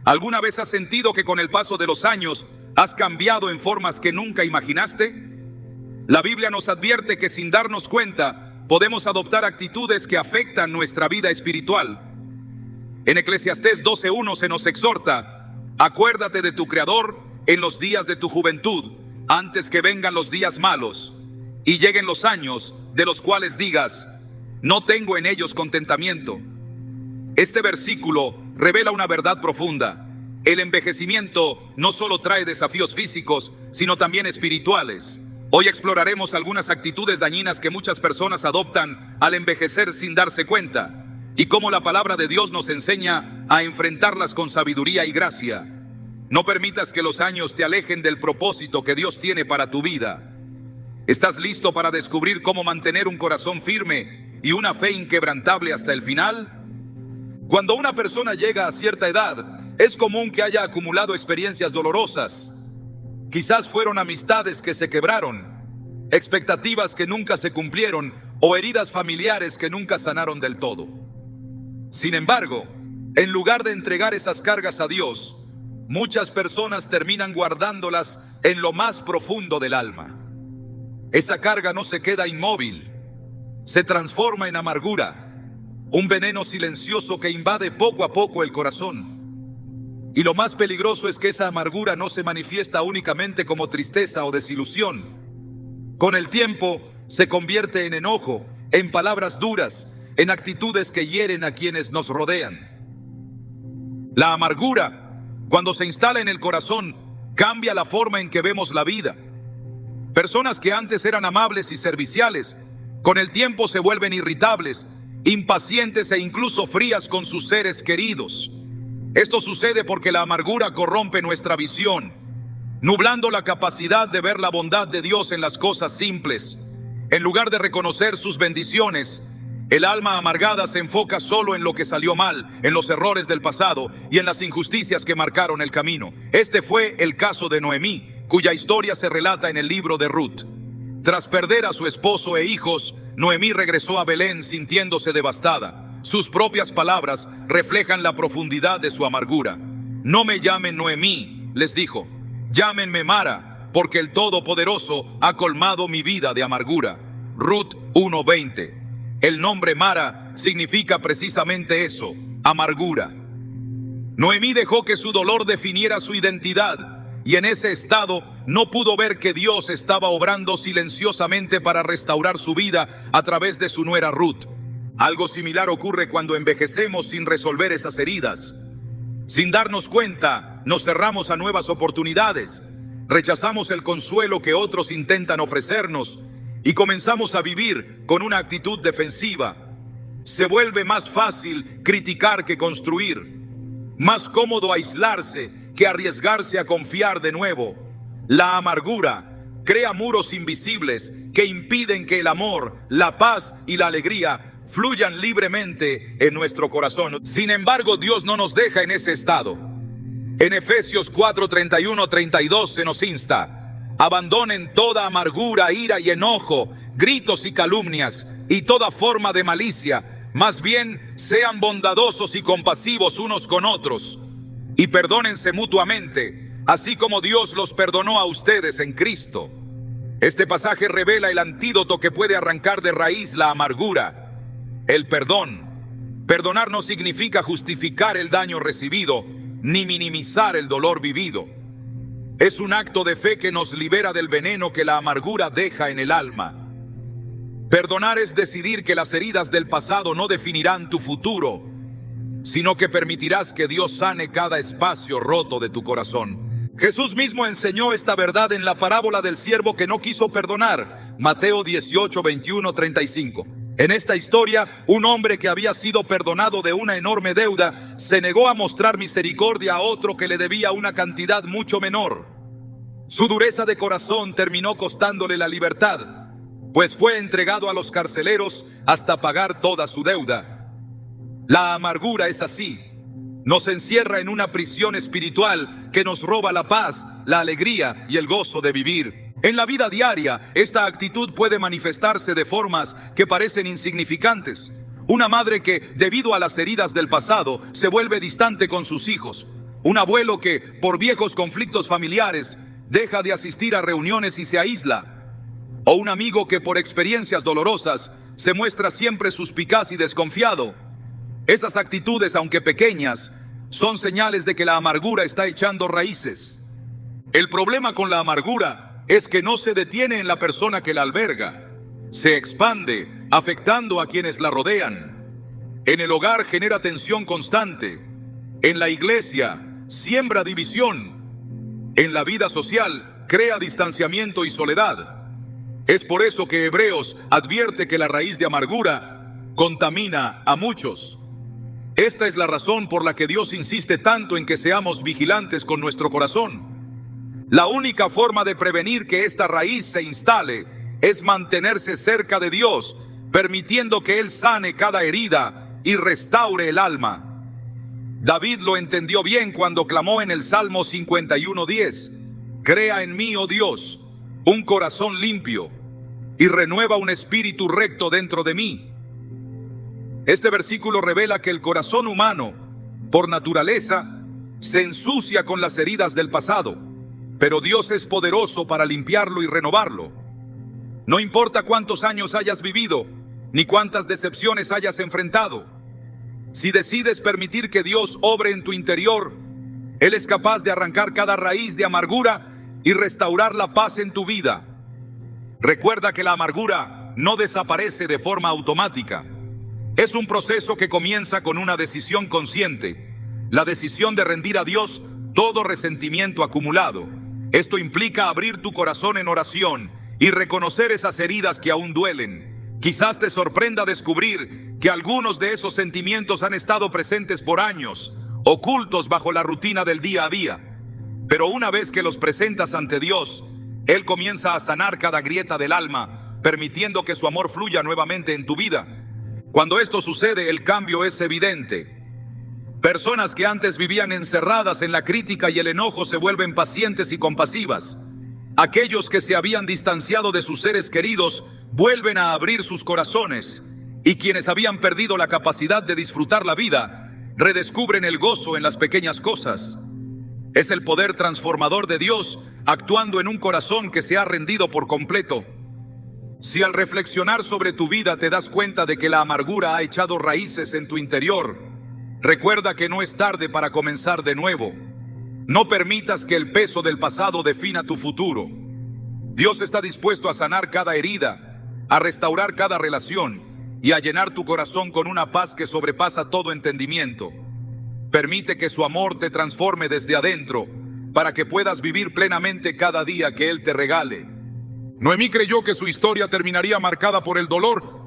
¿Alguna vez has sentido que con el paso de los años has cambiado en formas que nunca imaginaste? La Biblia nos advierte que sin darnos cuenta podemos adoptar actitudes que afectan nuestra vida espiritual. En Eclesiastés 12:1 se nos exhorta: acuérdate de tu Creador en los días de tu juventud, antes que vengan los días malos y lleguen los años de los cuales digas, no tengo en ellos contentamiento. Este versículo revela una verdad profunda. El envejecimiento no solo trae desafíos físicos, sino también espirituales. Hoy exploraremos algunas actitudes dañinas que muchas personas adoptan al envejecer sin darse cuenta, y cómo la palabra de Dios nos enseña a enfrentarlas con sabiduría y gracia. No permitas que los años te alejen del propósito que Dios tiene para tu vida. ¿Estás listo para descubrir cómo mantener un corazón firme y una fe inquebrantable hasta el final? Cuando una persona llega a cierta edad, es común que haya acumulado experiencias dolorosas. Quizás fueron amistades que se quebraron, expectativas que nunca se cumplieron o heridas familiares que nunca sanaron del todo. Sin embargo, en lugar de entregar esas cargas a Dios, muchas personas terminan guardándolas en lo más profundo del alma. Esa carga no se queda inmóvil, se transforma en amargura, un veneno silencioso que invade poco a poco el corazón. Y lo más peligroso es que esa amargura no se manifiesta únicamente como tristeza o desilusión. Con el tiempo se convierte en enojo, en palabras duras, en actitudes que hieren a quienes nos rodean. La amargura, cuando se instala en el corazón, cambia la forma en que vemos la vida. Personas que antes eran amables y serviciales, con el tiempo se vuelven irritables, impacientes e incluso frías con sus seres queridos. Esto sucede porque la amargura corrompe nuestra visión, nublando la capacidad de ver la bondad de Dios en las cosas simples. En lugar de reconocer sus bendiciones, el alma amargada se enfoca solo en lo que salió mal, en los errores del pasado y en las injusticias que marcaron el camino. Este fue el caso de Noemí, cuya historia se relata en el libro de Ruth. Tras perder a su esposo e hijos, Noemí regresó a Belén sintiéndose devastada. Sus propias palabras reflejan la profundidad de su amargura. No me llamen Noemí, les dijo, llámenme Mara, porque el Todopoderoso ha colmado mi vida de amargura. Ruth 1:20. El nombre Mara significa precisamente eso, amargura. Noemí dejó que su dolor definiera su identidad, y en ese estado no pudo ver que Dios estaba obrando silenciosamente para restaurar su vida a través de su nuera Ruth. Algo similar ocurre cuando envejecemos sin resolver esas heridas. Sin darnos cuenta, nos cerramos a nuevas oportunidades, rechazamos el consuelo que otros intentan ofrecernos y comenzamos a vivir con una actitud defensiva. Se vuelve más fácil criticar que construir, más cómodo aislarse que arriesgarse a confiar de nuevo. La amargura crea muros invisibles que impiden que el amor, la paz y la alegría fluyan libremente en nuestro corazón. Sin embargo, Dios no nos deja en ese estado. En Efesios 4:31-32 se nos insta: abandonen toda amargura, ira y enojo, gritos y calumnias, y toda forma de malicia. Más bien, sean bondadosos y compasivos unos con otros, y perdónense mutuamente, así como Dios los perdonó a ustedes en Cristo. Este pasaje revela el antídoto que puede arrancar de raíz la amargura: el perdón. Perdonar no significa justificar el daño recibido, ni minimizar el dolor vivido. Es un acto de fe que nos libera del veneno que la amargura deja en el alma. Perdonar es decidir que las heridas del pasado no definirán tu futuro, sino que permitirás que Dios sane cada espacio roto de tu corazón. Jesús mismo enseñó esta verdad en la parábola del siervo que no quiso perdonar, Mateo 18:21-35. En esta historia, un hombre que había sido perdonado de una enorme deuda se negó a mostrar misericordia a otro que le debía una cantidad mucho menor. Su dureza de corazón terminó costándole la libertad, pues fue entregado a los carceleros hasta pagar toda su deuda. La amargura es así. Nos encierra en una prisión espiritual que nos roba la paz, la alegría y el gozo de vivir. En la vida diaria, esta actitud puede manifestarse de formas que parecen insignificantes. Una madre que, debido a las heridas del pasado, se vuelve distante con sus hijos. Un abuelo que, por viejos conflictos familiares, deja de asistir a reuniones y se aísla. O un amigo que, por experiencias dolorosas, se muestra siempre suspicaz y desconfiado. Esas actitudes, aunque pequeñas, son señales de que la amargura está echando raíces. El problema con la amargura es que no se detiene en la persona que la alberga. Se expande, afectando a quienes la rodean. En el hogar genera tensión constante. En la iglesia siembra división. En la vida social crea distanciamiento y soledad. Es por eso que Hebreos advierte que la raíz de amargura contamina a muchos. Esta es la razón por la que Dios insiste tanto en que seamos vigilantes con nuestro corazón. La única forma de prevenir que esta raíz se instale es mantenerse cerca de Dios, permitiendo que Él sane cada herida y restaure el alma. David lo entendió bien cuando clamó en el Salmo 51:10: Crea en mí, oh Dios, un corazón limpio, y renueva un espíritu recto dentro de mí. Este versículo revela que el corazón humano, por naturaleza, se ensucia con las heridas del pasado, pero Dios es poderoso para limpiarlo y renovarlo. No importa cuántos años hayas vivido, ni cuántas decepciones hayas enfrentado. Si decides permitir que Dios obre en tu interior, Él es capaz de arrancar cada raíz de amargura y restaurar la paz en tu vida. Recuerda que la amargura no desaparece de forma automática. Es un proceso que comienza con una decisión consciente, la decisión de rendir a Dios todo resentimiento acumulado. Esto implica abrir tu corazón en oración y reconocer esas heridas que aún duelen. Quizás te sorprenda descubrir que algunos de esos sentimientos han estado presentes por años, ocultos bajo la rutina del día a día. Pero una vez que los presentas ante Dios, Él comienza a sanar cada grieta del alma, permitiendo que su amor fluya nuevamente en tu vida. Cuando esto sucede, el cambio es evidente. Personas que antes vivían encerradas en la crítica y el enojo se vuelven pacientes y compasivas. Aquellos que se habían distanciado de sus seres queridos vuelven a abrir sus corazones, y quienes habían perdido la capacidad de disfrutar la vida redescubren el gozo en las pequeñas cosas. Es el poder transformador de Dios actuando en un corazón que se ha rendido por completo. Si al reflexionar sobre tu vida te das cuenta de que la amargura ha echado raíces en tu interior, recuerda que no es tarde para comenzar de nuevo. No permitas que el peso del pasado defina tu futuro. Dios está dispuesto a sanar cada herida, a restaurar cada relación y a llenar tu corazón con una paz que sobrepasa todo entendimiento. Permite que su amor te transforme desde adentro para que puedas vivir plenamente cada día que Él te regale. Noemí creyó que su historia terminaría marcada por el dolor,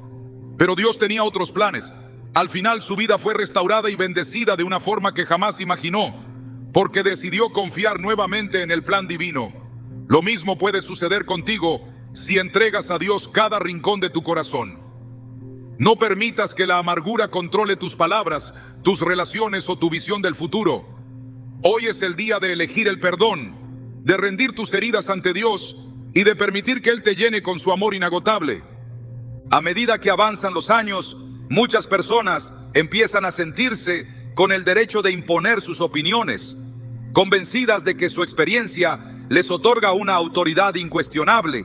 pero Dios tenía otros planes. Al final su vida fue restaurada y bendecida de una forma que jamás imaginó, porque decidió confiar nuevamente en el plan divino. Lo mismo puede suceder contigo si entregas a Dios cada rincón de tu corazón. No permitas que la amargura controle tus palabras, tus relaciones o tu visión del futuro. Hoy es el día de elegir el perdón, de rendir tus heridas ante Dios y de permitir que Él te llene con su amor inagotable. A medida que avanzan los años, muchas personas empiezan a sentirse con el derecho de imponer sus opiniones, convencidas de que su experiencia les otorga una autoridad incuestionable.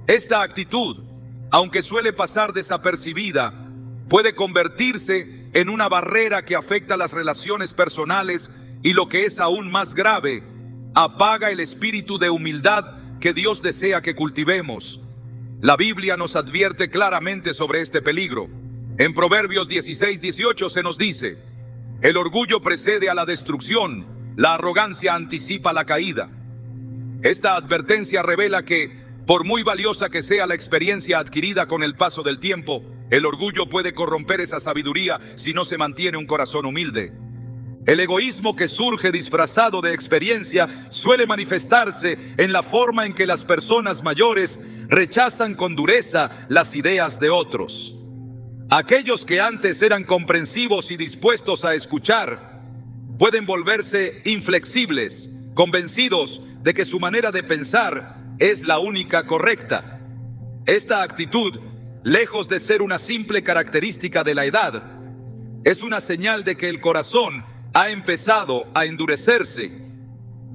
Esta actitud, aunque suele pasar desapercibida, puede convertirse en una barrera que afecta las relaciones personales y, lo que es aún más grave, apaga el espíritu de humildad que Dios desea que cultivemos. La Biblia nos advierte claramente sobre este peligro. En Proverbios 16:18 se nos dice: el orgullo precede a la destrucción, la arrogancia anticipa la caída. Esta advertencia revela que, por muy valiosa que sea la experiencia adquirida con el paso del tiempo, el orgullo puede corromper esa sabiduría si no se mantiene un corazón humilde. El egoísmo que surge disfrazado de experiencia suele manifestarse en la forma en que las personas mayores rechazan con dureza las ideas de otros. Aquellos que antes eran comprensivos y dispuestos a escuchar, pueden volverse inflexibles, convencidos de que su manera de pensar es la única correcta. Esta actitud, lejos de ser una simple característica de la edad, es una señal de que el corazón ha empezado a endurecerse.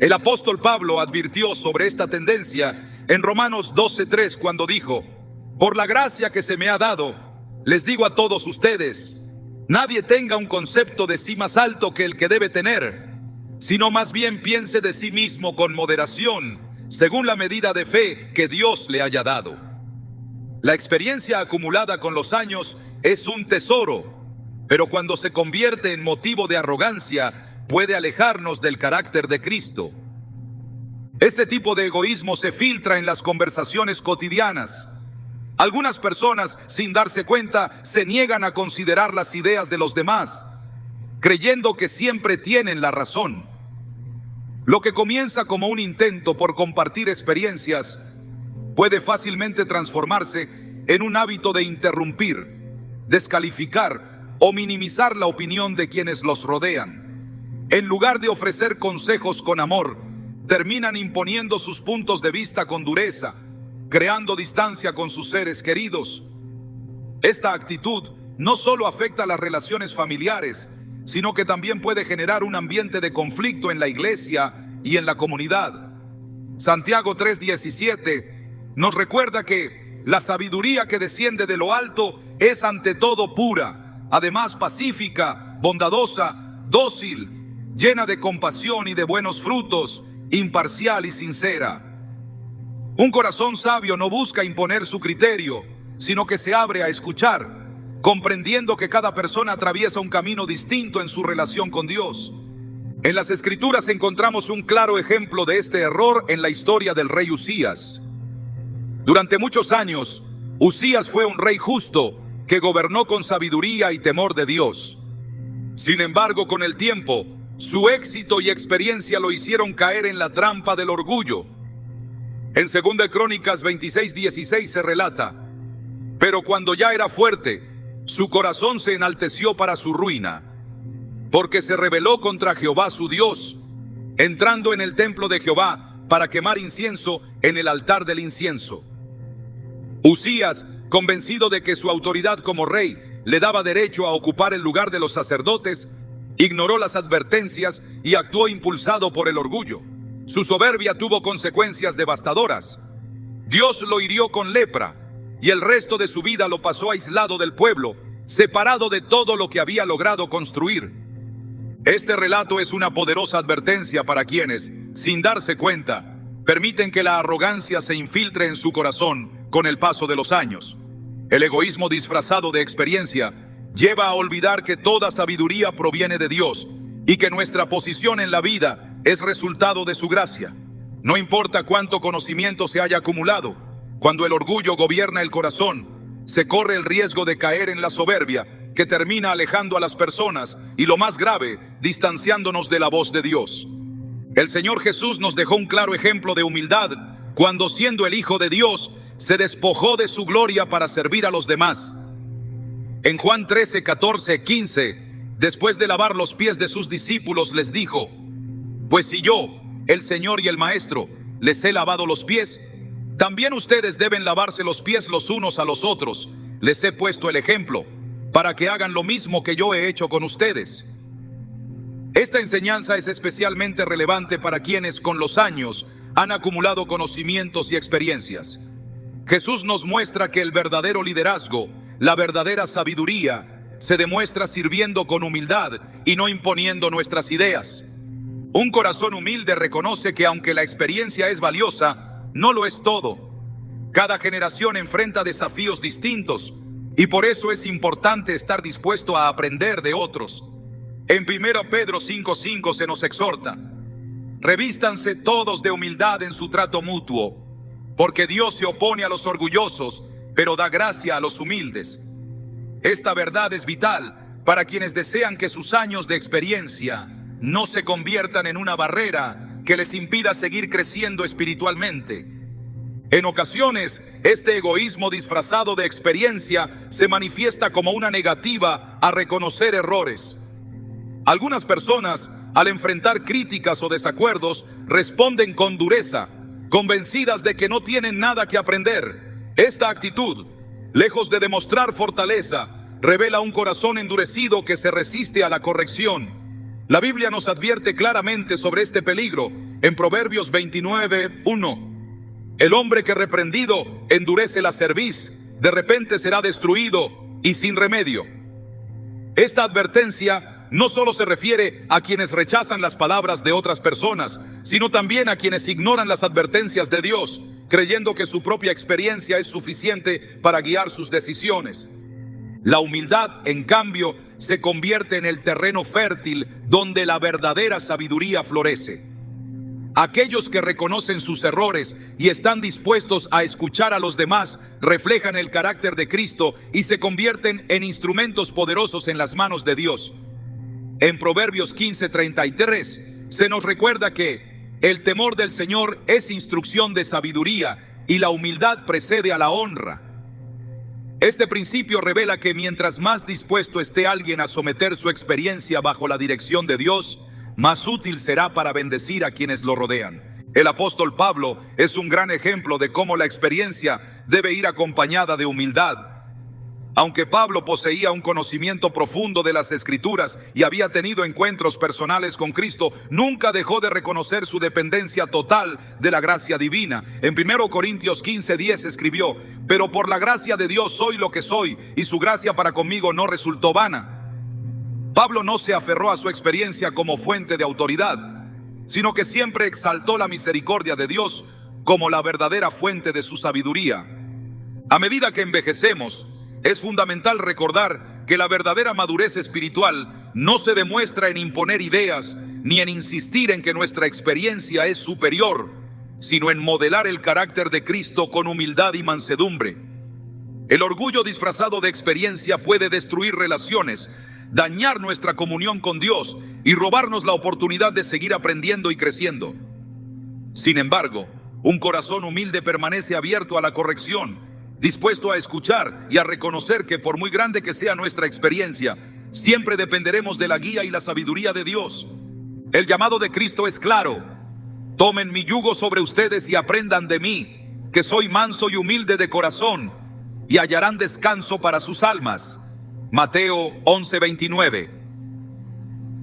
El apóstol Pablo advirtió sobre esta tendencia en Romanos 12:3 cuando dijo: por la gracia que se me ha dado, les digo a todos ustedes, nadie tenga un concepto de sí más alto que el que debe tener, sino más bien piense de sí mismo con moderación, según la medida de fe que Dios le haya dado. La experiencia acumulada con los años es un tesoro, pero cuando se convierte en motivo de arrogancia, puede alejarnos del carácter de Cristo. Este tipo de egoísmo se filtra en las conversaciones cotidianas. Algunas personas, sin darse cuenta, se niegan a considerar las ideas de los demás, creyendo que siempre tienen la razón. Lo que comienza como un intento por compartir experiencias puede fácilmente transformarse en un hábito de interrumpir, descalificar o minimizar la opinión de quienes los rodean. En lugar de ofrecer consejos con amor, terminan imponiendo sus puntos de vista con dureza, creando distancia con sus seres queridos. Esta actitud no solo afecta las relaciones familiares, sino que también puede generar un ambiente de conflicto en la iglesia y en la comunidad. Santiago 3:17 nos recuerda que la sabiduría que desciende de lo alto es ante todo pura, además pacífica, bondadosa, dócil, llena de compasión y de buenos frutos, imparcial y sincera. Un corazón sabio no busca imponer su criterio, sino que se abre a escuchar, comprendiendo que cada persona atraviesa un camino distinto en su relación con Dios. En las Escrituras encontramos un claro ejemplo de este error en la historia del rey Uzías. Durante muchos años, Uzías fue un rey justo que gobernó con sabiduría y temor de Dios. Sin embargo, con el tiempo, su éxito y experiencia lo hicieron caer en la trampa del orgullo. En 2 Crónicas 26:16 se relata: pero cuando ya era fuerte, su corazón se enalteció para su ruina, porque se rebeló contra Jehová su Dios, entrando en el templo de Jehová para quemar incienso en el altar del incienso. Uzías, convencido de que su autoridad como rey le daba derecho a ocupar el lugar de los sacerdotes, ignoró las advertencias y actuó impulsado por el orgullo. Su soberbia tuvo consecuencias devastadoras. Dios lo hirió con lepra y el resto de su vida lo pasó aislado del pueblo, separado de todo lo que había logrado construir. Este relato es una poderosa advertencia para quienes, sin darse cuenta, permiten que la arrogancia se infiltre en su corazón con el paso de los años. El egoísmo disfrazado de experiencia lleva a olvidar que toda sabiduría proviene de Dios y que nuestra posición en la vida es resultado de su gracia. No importa cuánto conocimiento se haya acumulado, cuando el orgullo gobierna el corazón, se corre el riesgo de caer en la soberbia, que termina alejando a las personas y, lo más grave, distanciándonos de la voz de Dios. El Señor Jesús nos dejó un claro ejemplo de humildad cuando, siendo el Hijo de Dios, se despojó de su gloria para servir a los demás. En Juan 13:14-15, después de lavar los pies de sus discípulos, les dijo: pues si yo, el Señor y el Maestro, les he lavado los pies, también ustedes deben lavarse los pies los unos a los otros. Les he puesto el ejemplo, para que hagan lo mismo que yo he hecho con ustedes. Esta enseñanza es especialmente relevante para quienes con los años han acumulado conocimientos y experiencias. Jesús nos muestra que el verdadero liderazgo, la verdadera sabiduría, se demuestra sirviendo con humildad y no imponiendo nuestras ideas. Un corazón humilde reconoce que aunque la experiencia es valiosa, no lo es todo. Cada generación enfrenta desafíos distintos y por eso es importante estar dispuesto a aprender de otros. En 1 Pedro 5:5 se nos exhorta: revístanse todos de humildad en su trato mutuo, porque Dios se opone a los orgullosos, pero da gracia a los humildes. Esta verdad es vital para quienes desean que sus años de experiencia no se conviertan en una barrera que les impida seguir creciendo espiritualmente. En ocasiones, este egoísmo disfrazado de experiencia se manifiesta como una negativa a reconocer errores. Algunas personas, al enfrentar críticas o desacuerdos, responden con dureza, convencidas de que no tienen nada que aprender. Esta actitud, lejos de demostrar fortaleza, revela un corazón endurecido que se resiste a la corrección. La Biblia nos advierte claramente sobre este peligro en Proverbios 29:1. El hombre que reprendido endurece la cerviz, de repente será destruido y sin remedio. Esta advertencia no solo se refiere a quienes rechazan las palabras de otras personas, sino también a quienes ignoran las advertencias de Dios, creyendo que su propia experiencia es suficiente para guiar sus decisiones. La humildad, en cambio, se convierte en el terreno fértil donde la verdadera sabiduría florece. Aquellos que reconocen sus errores y están dispuestos a escuchar a los demás reflejan el carácter de Cristo y se convierten en instrumentos poderosos en las manos de Dios. En Proverbios 15:33 se nos recuerda que el temor del Señor es instrucción de sabiduría y la humildad precede a la honra. Este principio revela que mientras más dispuesto esté alguien a someter su experiencia bajo la dirección de Dios, más útil será para bendecir a quienes lo rodean. El apóstol Pablo es un gran ejemplo de cómo la experiencia debe ir acompañada de humildad. Aunque Pablo poseía un conocimiento profundo de las Escrituras y había tenido encuentros personales con Cristo, nunca dejó de reconocer su dependencia total de la gracia divina. En 1 Corintios 15:10 escribió: pero por la gracia de Dios soy lo que soy, y su gracia para conmigo no resultó vana. Pablo no se aferró a su experiencia como fuente de autoridad, sino que siempre exaltó la misericordia de Dios como la verdadera fuente de su sabiduría. A medida que envejecemos, es fundamental recordar que la verdadera madurez espiritual no se demuestra en imponer ideas ni en insistir en que nuestra experiencia es superior, sino en modelar el carácter de Cristo con humildad y mansedumbre. El orgullo disfrazado de experiencia puede destruir relaciones, dañar nuestra comunión con Dios y robarnos la oportunidad de seguir aprendiendo y creciendo. Sin embargo, un corazón humilde permanece abierto a la corrección, dispuesto a escuchar y a reconocer que por muy grande que sea nuestra experiencia, siempre dependeremos de la guía y la sabiduría de Dios. El llamado de Cristo es claro: tomen mi yugo sobre ustedes y aprendan de mí, que soy manso y humilde de corazón, y hallarán descanso para sus almas. Mateo 11:29.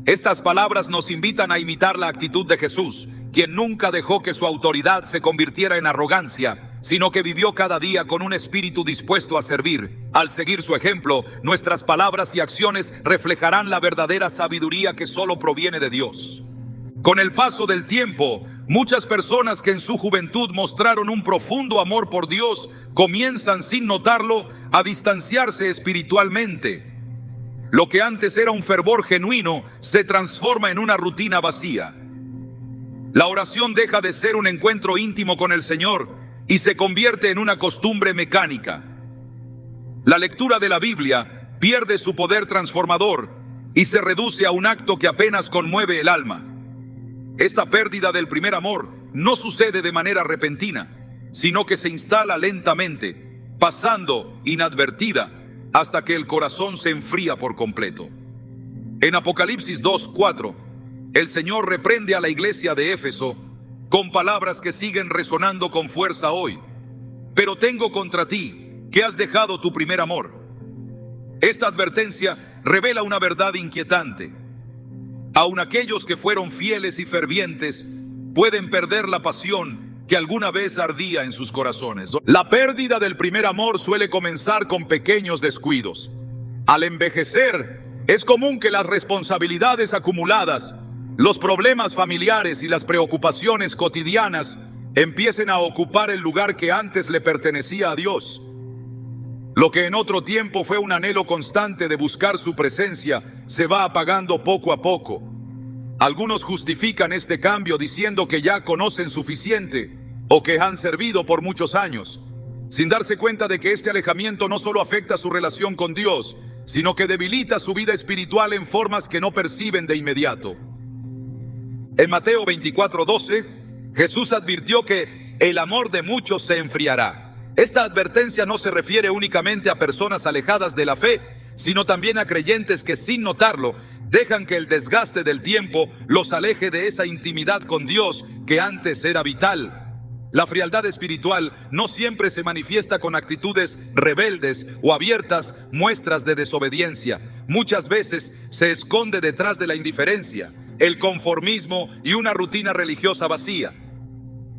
Estas palabras nos invitan a imitar la actitud de Jesús, quien nunca dejó que su autoridad se convirtiera en arrogancia, sino que vivió cada día con un espíritu dispuesto a servir. Al seguir su ejemplo, nuestras palabras y acciones reflejarán la verdadera sabiduría que solo proviene de Dios. Con el paso del tiempo, muchas personas que en su juventud mostraron un profundo amor por Dios comienzan, sin notarlo, a distanciarse espiritualmente. Lo que antes era un fervor genuino se transforma en una rutina vacía. La oración deja de ser un encuentro íntimo con el Señor y se convierte en una costumbre mecánica. La lectura de la Biblia pierde su poder transformador y se reduce a un acto que apenas conmueve el alma. Esta pérdida del primer amor no sucede de manera repentina, sino que se instala lentamente, pasando inadvertida hasta que el corazón se enfría por completo. En Apocalipsis 2:4, el Señor reprende a la iglesia de Éfeso con palabras que siguen resonando con fuerza hoy: pero tengo contra ti que has dejado tu primer amor. Esta advertencia revela una verdad inquietante. Aun aquellos que fueron fieles y fervientes pueden perder la pasión que alguna vez ardía en sus corazones. La pérdida del primer amor suele comenzar con pequeños descuidos. Al envejecer, es común que las responsabilidades acumuladas, los problemas familiares y las preocupaciones cotidianas empiecen a ocupar el lugar que antes le pertenecía a Dios. Lo que en otro tiempo fue un anhelo constante de buscar su presencia se va apagando poco a poco. Algunos justifican este cambio diciendo que ya conocen suficiente o que han servido por muchos años, sin darse cuenta de que este alejamiento no solo afecta su relación con Dios, sino que debilita su vida espiritual en formas que no perciben de inmediato. En Mateo 24:12, Jesús advirtió que el amor de muchos se enfriará. Esta advertencia no se refiere únicamente a personas alejadas de la fe, sino también a creyentes que, sin notarlo, dejan que el desgaste del tiempo los aleje de esa intimidad con Dios que antes era vital. La frialdad espiritual no siempre se manifiesta con actitudes rebeldes o abiertas muestras de desobediencia. muchas veces se esconde detrás de la indiferencia, el conformismo y una rutina religiosa vacía.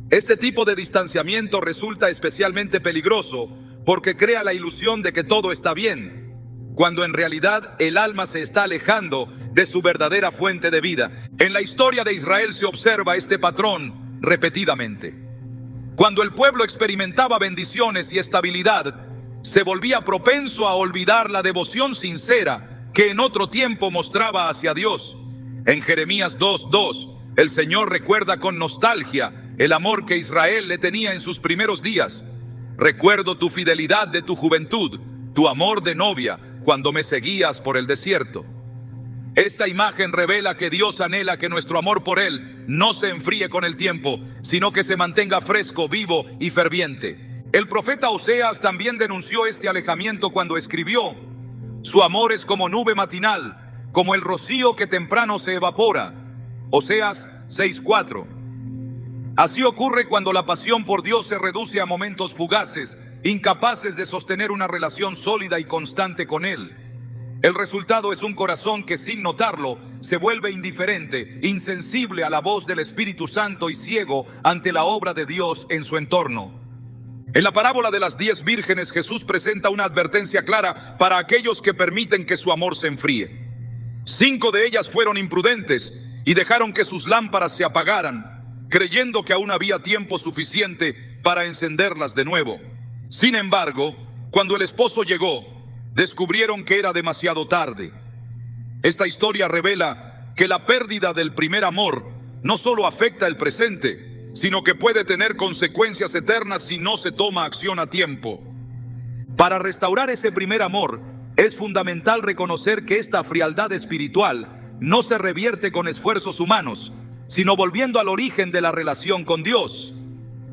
Este tipo de distanciamiento resulta especialmente peligroso porque crea la ilusión de que todo está bien, cuando en realidad el alma se está alejando de su verdadera fuente de vida. En la historia de Israel se observa este patrón repetidamente. Cuando el pueblo experimentaba bendiciones y estabilidad, se volvía propenso a olvidar la devoción sincera que en otro tiempo mostraba hacia Dios. En Jeremías 2:2, el Señor recuerda con nostalgia el amor que Israel le tenía en sus primeros días. Recuerdo tu fidelidad de tu juventud, tu amor de novia, cuando me seguías por el desierto. Esta imagen revela que Dios anhela que nuestro amor por Él no se enfríe con el tiempo, sino que se mantenga fresco, vivo y ferviente. El profeta Oseas también denunció este alejamiento cuando escribió: su amor es como nube matinal, como el rocío que temprano se evapora. Oseas 6:4. Así ocurre cuando la pasión por Dios se reduce a momentos fugaces, incapaces de sostener una relación sólida y constante con Él. El resultado es un corazón que, sin notarlo, se vuelve indiferente, insensible a la voz del Espíritu Santo y ciego ante la obra de Dios en su entorno. En la parábola de las 10 vírgenes, Jesús presenta una advertencia clara para aquellos que permiten que su amor se enfríe. 5 de ellas fueron imprudentes y dejaron que sus lámparas se apagaran, creyendo que aún había tiempo suficiente para encenderlas de nuevo. Sin embargo, cuando el esposo llegó, descubrieron que era demasiado tarde. Esta historia revela que la pérdida del primer amor no solo afecta el presente, sino que puede tener consecuencias eternas si no se toma acción a tiempo. Para restaurar ese primer amor, es fundamental reconocer que esta frialdad espiritual no se revierte con esfuerzos humanos, sino volviendo al origen de la relación con Dios.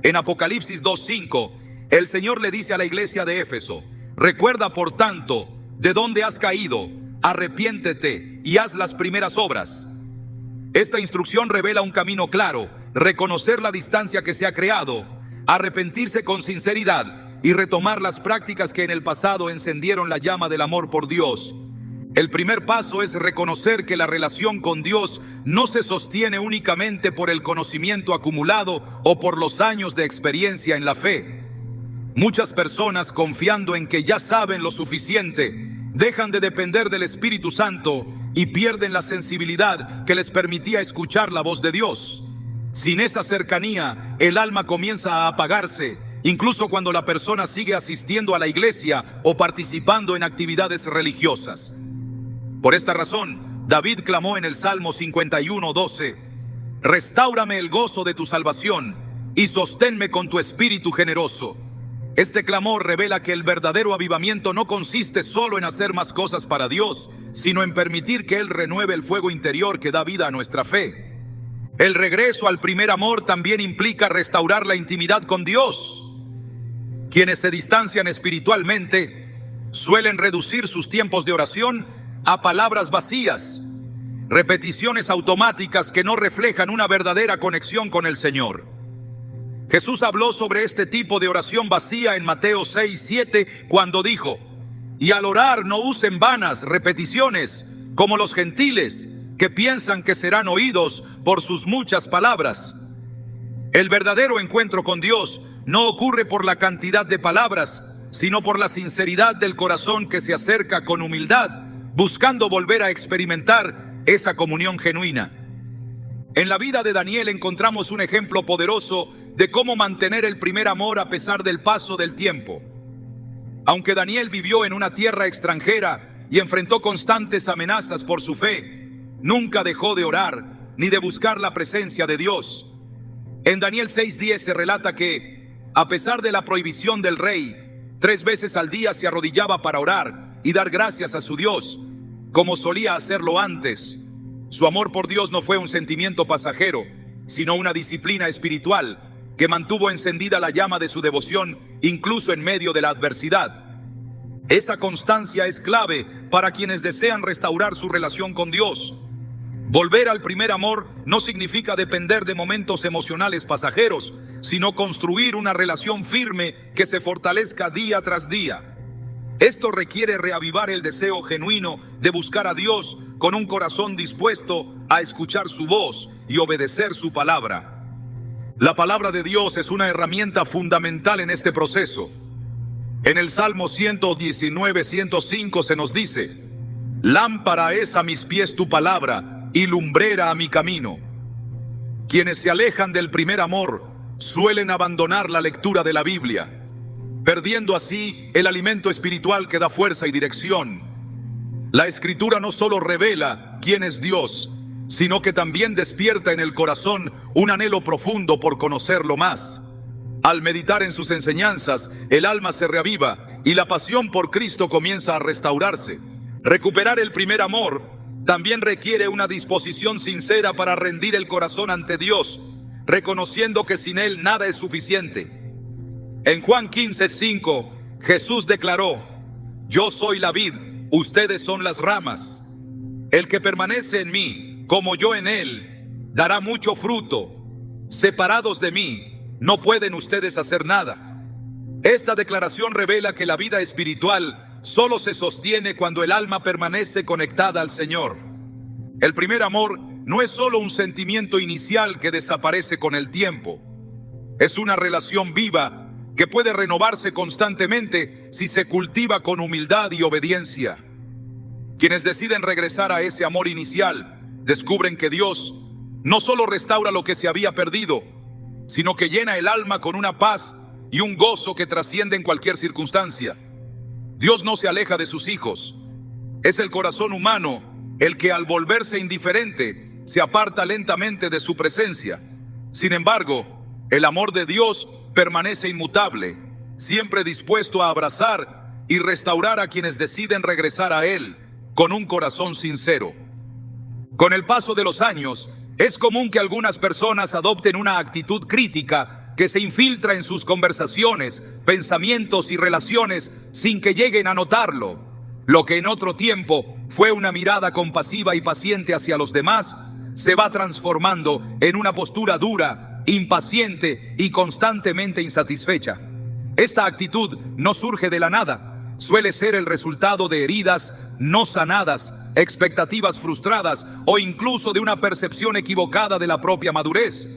En Apocalipsis 2:5, el Señor le dice a la iglesia de Éfeso: recuerda, por tanto, de dónde has caído, arrepiéntete y haz las primeras obras. Esta instrucción revela un camino claro: reconocer la distancia que se ha creado, arrepentirse con sinceridad y retomar las prácticas que en el pasado encendieron la llama del amor por Dios. El primer paso es reconocer que la relación con Dios no se sostiene únicamente por el conocimiento acumulado o por los años de experiencia en la fe. Muchas personas, confiando en que ya saben lo suficiente, dejan de depender del Espíritu Santo y pierden la sensibilidad que les permitía escuchar la voz de Dios. Sin esa cercanía, el alma comienza a apagarse, incluso cuando la persona sigue asistiendo a la iglesia o participando en actividades religiosas. Por esta razón, David clamó en el Salmo 51:12: restáurame el gozo de tu salvación y sosténme con tu espíritu generoso. Este clamor revela que el verdadero avivamiento no consiste solo en hacer más cosas para Dios, sino en permitir que Él renueve el fuego interior que da vida a nuestra fe. El regreso al primer amor también implica restaurar la intimidad con Dios. Quienes se distancian espiritualmente suelen reducir sus tiempos de oración a palabras vacías, repeticiones automáticas que no reflejan una verdadera conexión con el Señor. Jesús habló sobre este tipo de oración vacía en Mateo 6:7 cuando dijo: y al orar no usen vanas repeticiones como los gentiles, que piensan que serán oídos por sus muchas palabras. El verdadero encuentro con Dios no ocurre por la cantidad de palabras, sino por la sinceridad del corazón que se acerca con humildad, buscando volver a experimentar esa comunión genuina. En la vida de Daniel encontramos un ejemplo poderoso de cómo mantener el primer amor a pesar del paso del tiempo. Aunque Daniel vivió en una tierra extranjera y enfrentó constantes amenazas por su fe, nunca dejó de orar ni de buscar la presencia de Dios. En Daniel 6:10 se relata que, a pesar de la prohibición del rey, 3 veces al día se arrodillaba para orar y dar gracias a su Dios, como solía hacerlo antes. Su amor por Dios no fue un sentimiento pasajero, sino una disciplina espiritual que mantuvo encendida la llama de su devoción incluso en medio de la adversidad. Esa constancia es clave para quienes desean restaurar su relación con Dios. Volver al primer amor no significa depender de momentos emocionales pasajeros, sino construir una relación firme que se fortalezca día tras día. Esto requiere reavivar el deseo genuino de buscar a Dios con un corazón dispuesto a escuchar su voz y obedecer su palabra. La palabra de Dios es una herramienta fundamental en este proceso. En el Salmo 119, 105 se nos dice: lámpara es a mis pies tu palabra y lumbrera a mi camino. Quienes se alejan del primer amor suelen abandonar la lectura de la Biblia, perdiendo así el alimento espiritual que da fuerza y dirección. La Escritura no solo revela quién es Dios, sino que también despierta en el corazón un anhelo profundo por conocerlo más. Al meditar en sus enseñanzas, el alma se reaviva y la pasión por Cristo comienza a restaurarse. Recuperar el primer amor también requiere una disposición sincera para rendir el corazón ante Dios, reconociendo que sin Él nada es suficiente. En Juan 15:5, Jesús declaró: yo soy la vid, ustedes son las ramas. El que permanece en mí, como yo en él, dará mucho fruto. Separados de mí, no pueden ustedes hacer nada. Esta declaración revela que la vida espiritual solo se sostiene cuando el alma permanece conectada al Señor. El primer amor no es solo un sentimiento inicial que desaparece con el tiempo. Es una relación viva que puede renovarse constantemente si se cultiva con humildad y obediencia. Quienes deciden regresar a ese amor inicial descubren que Dios no solo restaura lo que se había perdido, sino que llena el alma con una paz y un gozo que trascienden cualquier circunstancia. Dios no se aleja de sus hijos. Es el corazón humano el que, al volverse indiferente, se aparta lentamente de su presencia. Sin embargo, el amor de Dios permanece inmutable, siempre dispuesto a abrazar y restaurar a quienes deciden regresar a Él con un corazón sincero. Con el paso de los años, es común que algunas personas adopten una actitud crítica que se infiltra en sus conversaciones, pensamientos y relaciones sin que lleguen a notarlo. Lo que en otro tiempo fue una mirada compasiva y paciente hacia los demás, se va transformando en una postura dura, impaciente y constantemente insatisfecha. Esta actitud no surge de la nada, suele ser el resultado de heridas no sanadas, expectativas frustradas o incluso de una percepción equivocada de la propia madurez.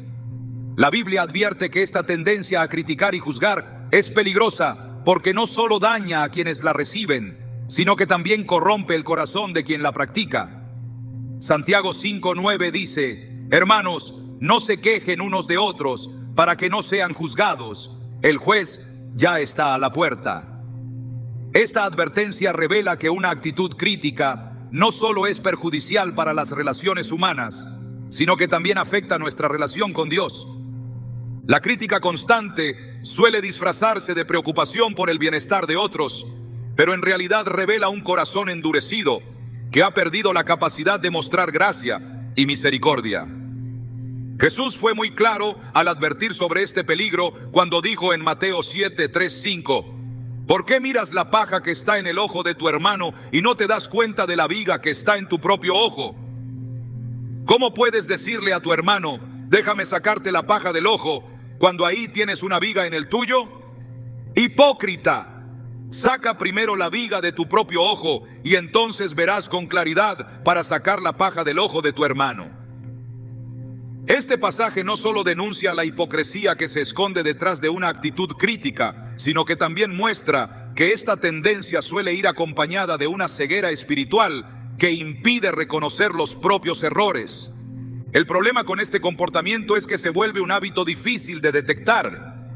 La Biblia advierte que esta tendencia a criticar y juzgar es peligrosa porque no solo daña a quienes la reciben, sino que también corrompe el corazón de quien la practica. Santiago 5:9 dice: hermanos, no se quejen unos de otros para que no sean juzgados. El juez ya está a la puerta. Esta advertencia revela que una actitud crítica no solo es perjudicial para las relaciones humanas, sino que también afecta nuestra relación con Dios. La crítica constante suele disfrazarse de preocupación por el bienestar de otros, pero en realidad revela un corazón endurecido que ha perdido la capacidad de mostrar gracia y misericordia. Jesús fue muy claro al advertir sobre este peligro cuando dijo en Mateo 7:3-5: ¿por qué miras la paja que está en el ojo de tu hermano y no te das cuenta de la viga que está en tu propio ojo? ¿Cómo puedes decirle a tu hermano: déjame sacarte la paja del ojo, cuando ahí tienes una viga en el tuyo? Hipócrita, saca primero la viga de tu propio ojo y entonces verás con claridad para sacar la paja del ojo de tu hermano. Este pasaje no solo denuncia la hipocresía que se esconde detrás de una actitud crítica, sino que también muestra que esta tendencia suele ir acompañada de una ceguera espiritual que impide reconocer los propios errores. El problema con este comportamiento es que se vuelve un hábito difícil de detectar.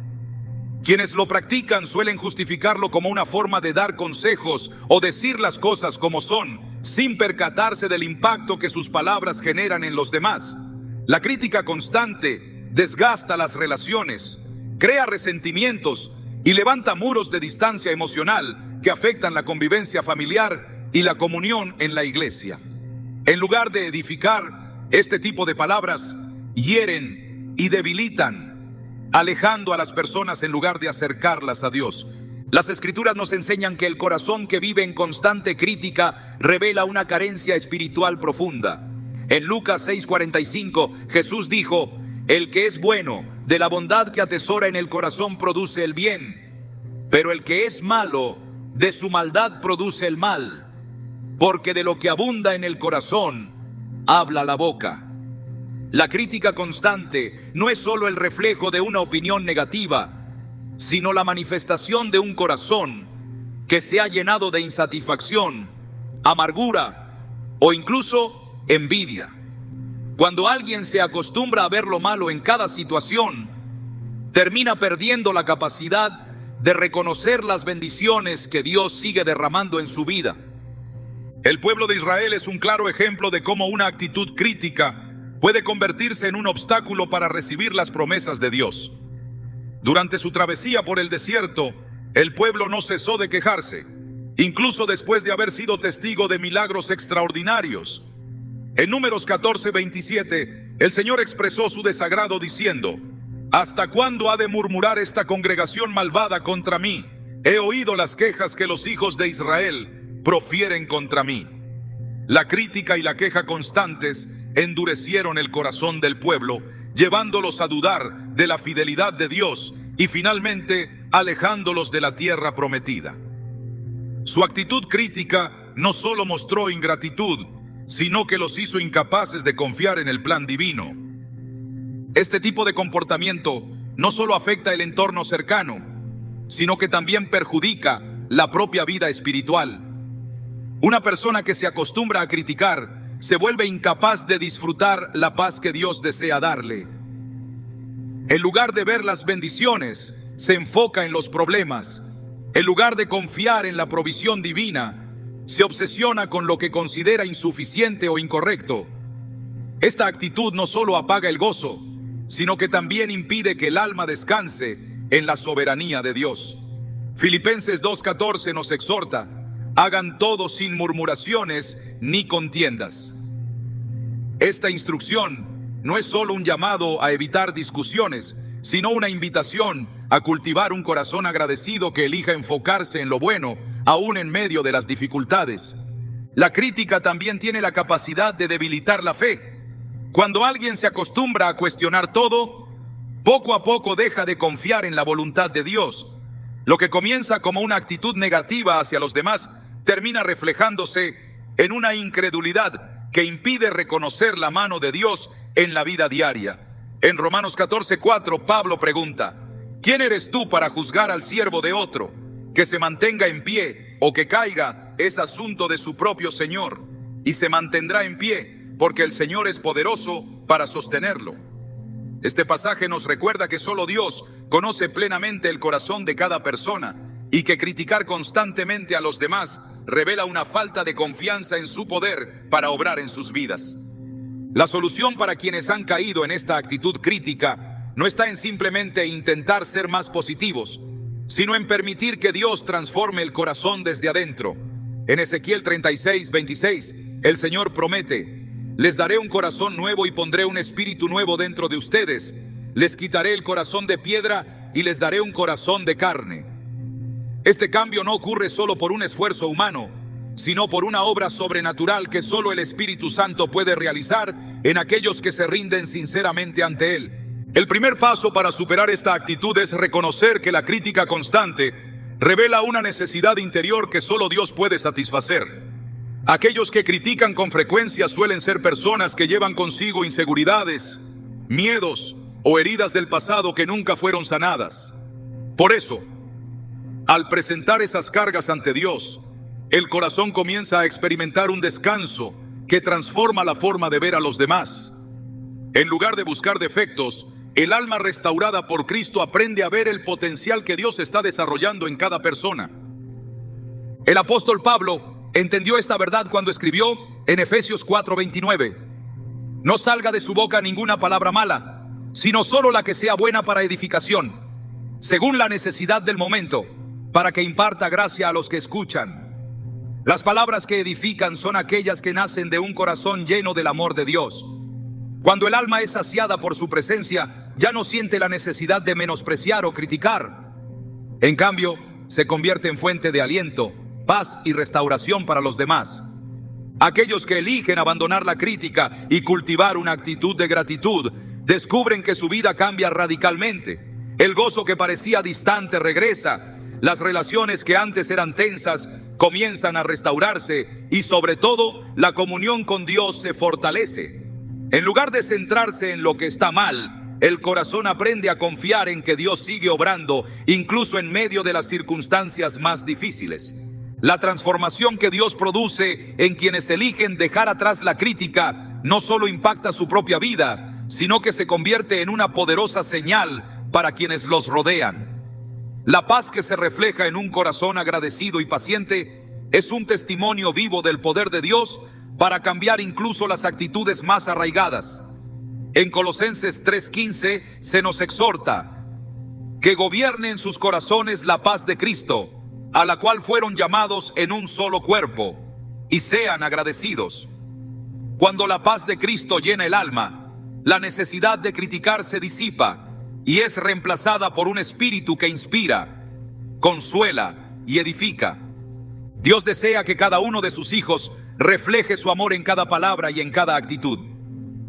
Quienes lo practican suelen justificarlo como una forma de dar consejos o decir las cosas como son, sin percatarse del impacto que sus palabras generan en los demás. La crítica constante desgasta las relaciones, crea resentimientos y levanta muros de distancia emocional que afectan la convivencia familiar y la comunión en la iglesia. En lugar de edificar, este tipo de palabras hieren y debilitan, alejando a las personas en lugar de acercarlas a Dios. Las Escrituras nos enseñan que el corazón que vive en constante crítica revela una carencia espiritual profunda. En Lucas 6:45, Jesús dijo: el que es bueno, de la bondad que atesora en el corazón produce el bien, pero el que es malo, de su maldad produce el mal, porque de lo que abunda en el corazón, habla la boca. La crítica constante no es solo el reflejo de una opinión negativa, sino la manifestación de un corazón que se ha llenado de insatisfacción, amargura o incluso envidia. Cuando alguien se acostumbra a ver lo malo en cada situación, termina perdiendo la capacidad de reconocer las bendiciones que Dios sigue derramando en su vida. El pueblo de Israel es un claro ejemplo de cómo una actitud crítica puede convertirse en un obstáculo para recibir las promesas de Dios. Durante su travesía por el desierto, el pueblo no cesó de quejarse, incluso después de haber sido testigo de milagros extraordinarios. En Números 14:27, el Señor expresó su desagrado diciendo: ¿Hasta cuándo ha de murmurar esta congregación malvada contra mí? He oído las quejas que los hijos de Israel profieren contra mí. La crítica y la queja constantes endurecieron el corazón del pueblo, llevándolos a dudar de la fidelidad de Dios y finalmente alejándolos de la tierra prometida. Su actitud crítica no solo mostró ingratitud, sino que los hizo incapaces de confiar en el plan divino. Este tipo de comportamiento no solo afecta el entorno cercano, sino que también perjudica la propia vida espiritual. Una persona que se acostumbra a criticar se vuelve incapaz de disfrutar la paz que Dios desea darle. En lugar de ver las bendiciones, se enfoca en los problemas. En lugar de confiar en la provisión divina, se obsesiona con lo que considera insuficiente o incorrecto. Esta actitud no solo apaga el gozo, sino que también impide que el alma descanse en la soberanía de Dios. Filipenses 2:14 nos exhorta: hagan todo sin murmuraciones ni contiendas. Esta instrucción no es solo un llamado a evitar discusiones, sino una invitación a cultivar un corazón agradecido que elija enfocarse en lo bueno, aún en medio de las dificultades. La crítica también tiene la capacidad de debilitar la fe. Cuando alguien se acostumbra a cuestionar todo, poco a poco deja de confiar en la voluntad de Dios. Lo que comienza como una actitud negativa hacia los demás termina reflejándose en una incredulidad que impide reconocer la mano de Dios en la vida diaria. En Romanos 14:4, Pablo pregunta: ¿quién eres tú para juzgar al siervo de otro? Que se mantenga en pie o que caiga es asunto de su propio Señor, y se mantendrá en pie, porque el Señor es poderoso para sostenerlo. Este pasaje nos recuerda que solo Dios conoce plenamente el corazón de cada persona, y que criticar constantemente a los demás revela una falta de confianza en su poder para obrar en sus vidas. La solución para quienes han caído en esta actitud crítica no está en simplemente intentar ser más positivos, sino en permitir que Dios transforme el corazón desde adentro. En Ezequiel 36:26, el Señor promete: les daré un corazón nuevo y pondré un espíritu nuevo dentro de ustedes. Les quitaré el corazón de piedra y les daré un corazón de carne. Este cambio no ocurre solo por un esfuerzo humano, sino por una obra sobrenatural que solo el Espíritu Santo puede realizar en aquellos que se rinden sinceramente ante Él. El primer paso para superar esta actitud es reconocer que la crítica constante revela una necesidad interior que solo Dios puede satisfacer. Aquellos que critican con frecuencia suelen ser personas que llevan consigo inseguridades, miedos o heridas del pasado que nunca fueron sanadas. Por eso, al presentar esas cargas ante Dios, el corazón comienza a experimentar un descanso que transforma la forma de ver a los demás. En lugar de buscar defectos, el alma restaurada por Cristo aprende a ver el potencial que Dios está desarrollando en cada persona. El apóstol Pablo entendió esta verdad cuando escribió en Efesios 4:29: no salga de su boca ninguna palabra mala, sino solo la que sea buena para edificación, según la necesidad del momento, para que imparta gracia a los que escuchan. Las palabras que edifican son aquellas que nacen de un corazón lleno del amor de Dios. Cuando el alma es saciada por su presencia, ya no siente la necesidad de menospreciar o criticar. En cambio, se convierte en fuente de aliento, paz y restauración para los demás. Aquellos que eligen abandonar la crítica y cultivar una actitud de gratitud, descubren que su vida cambia radicalmente. El gozo que parecía distante regresa, Las relaciones que antes eran tensas comienzan a restaurarse y sobre todo la comunión con Dios se fortalece. En lugar de centrarse en lo que está mal, el corazón aprende a confiar en que Dios sigue obrando incluso en medio de las circunstancias más difíciles. La transformación que Dios produce en quienes eligen dejar atrás la crítica no solo impacta su propia vida, sino que se convierte en una poderosa señal para quienes los rodean. La paz que se refleja en un corazón agradecido y paciente es un testimonio vivo del poder de Dios para cambiar incluso las actitudes más arraigadas. En Colosenses 3:15 se nos exhorta que gobierne en sus corazones la paz de Cristo, a la cual fueron llamados en un solo cuerpo, y sean agradecidos. Cuando la paz de Cristo llena el alma, la necesidad de criticar se disipa y es reemplazada por un espíritu que inspira, consuela y edifica. Dios desea que cada uno de sus hijos refleje su amor en cada palabra y en cada actitud.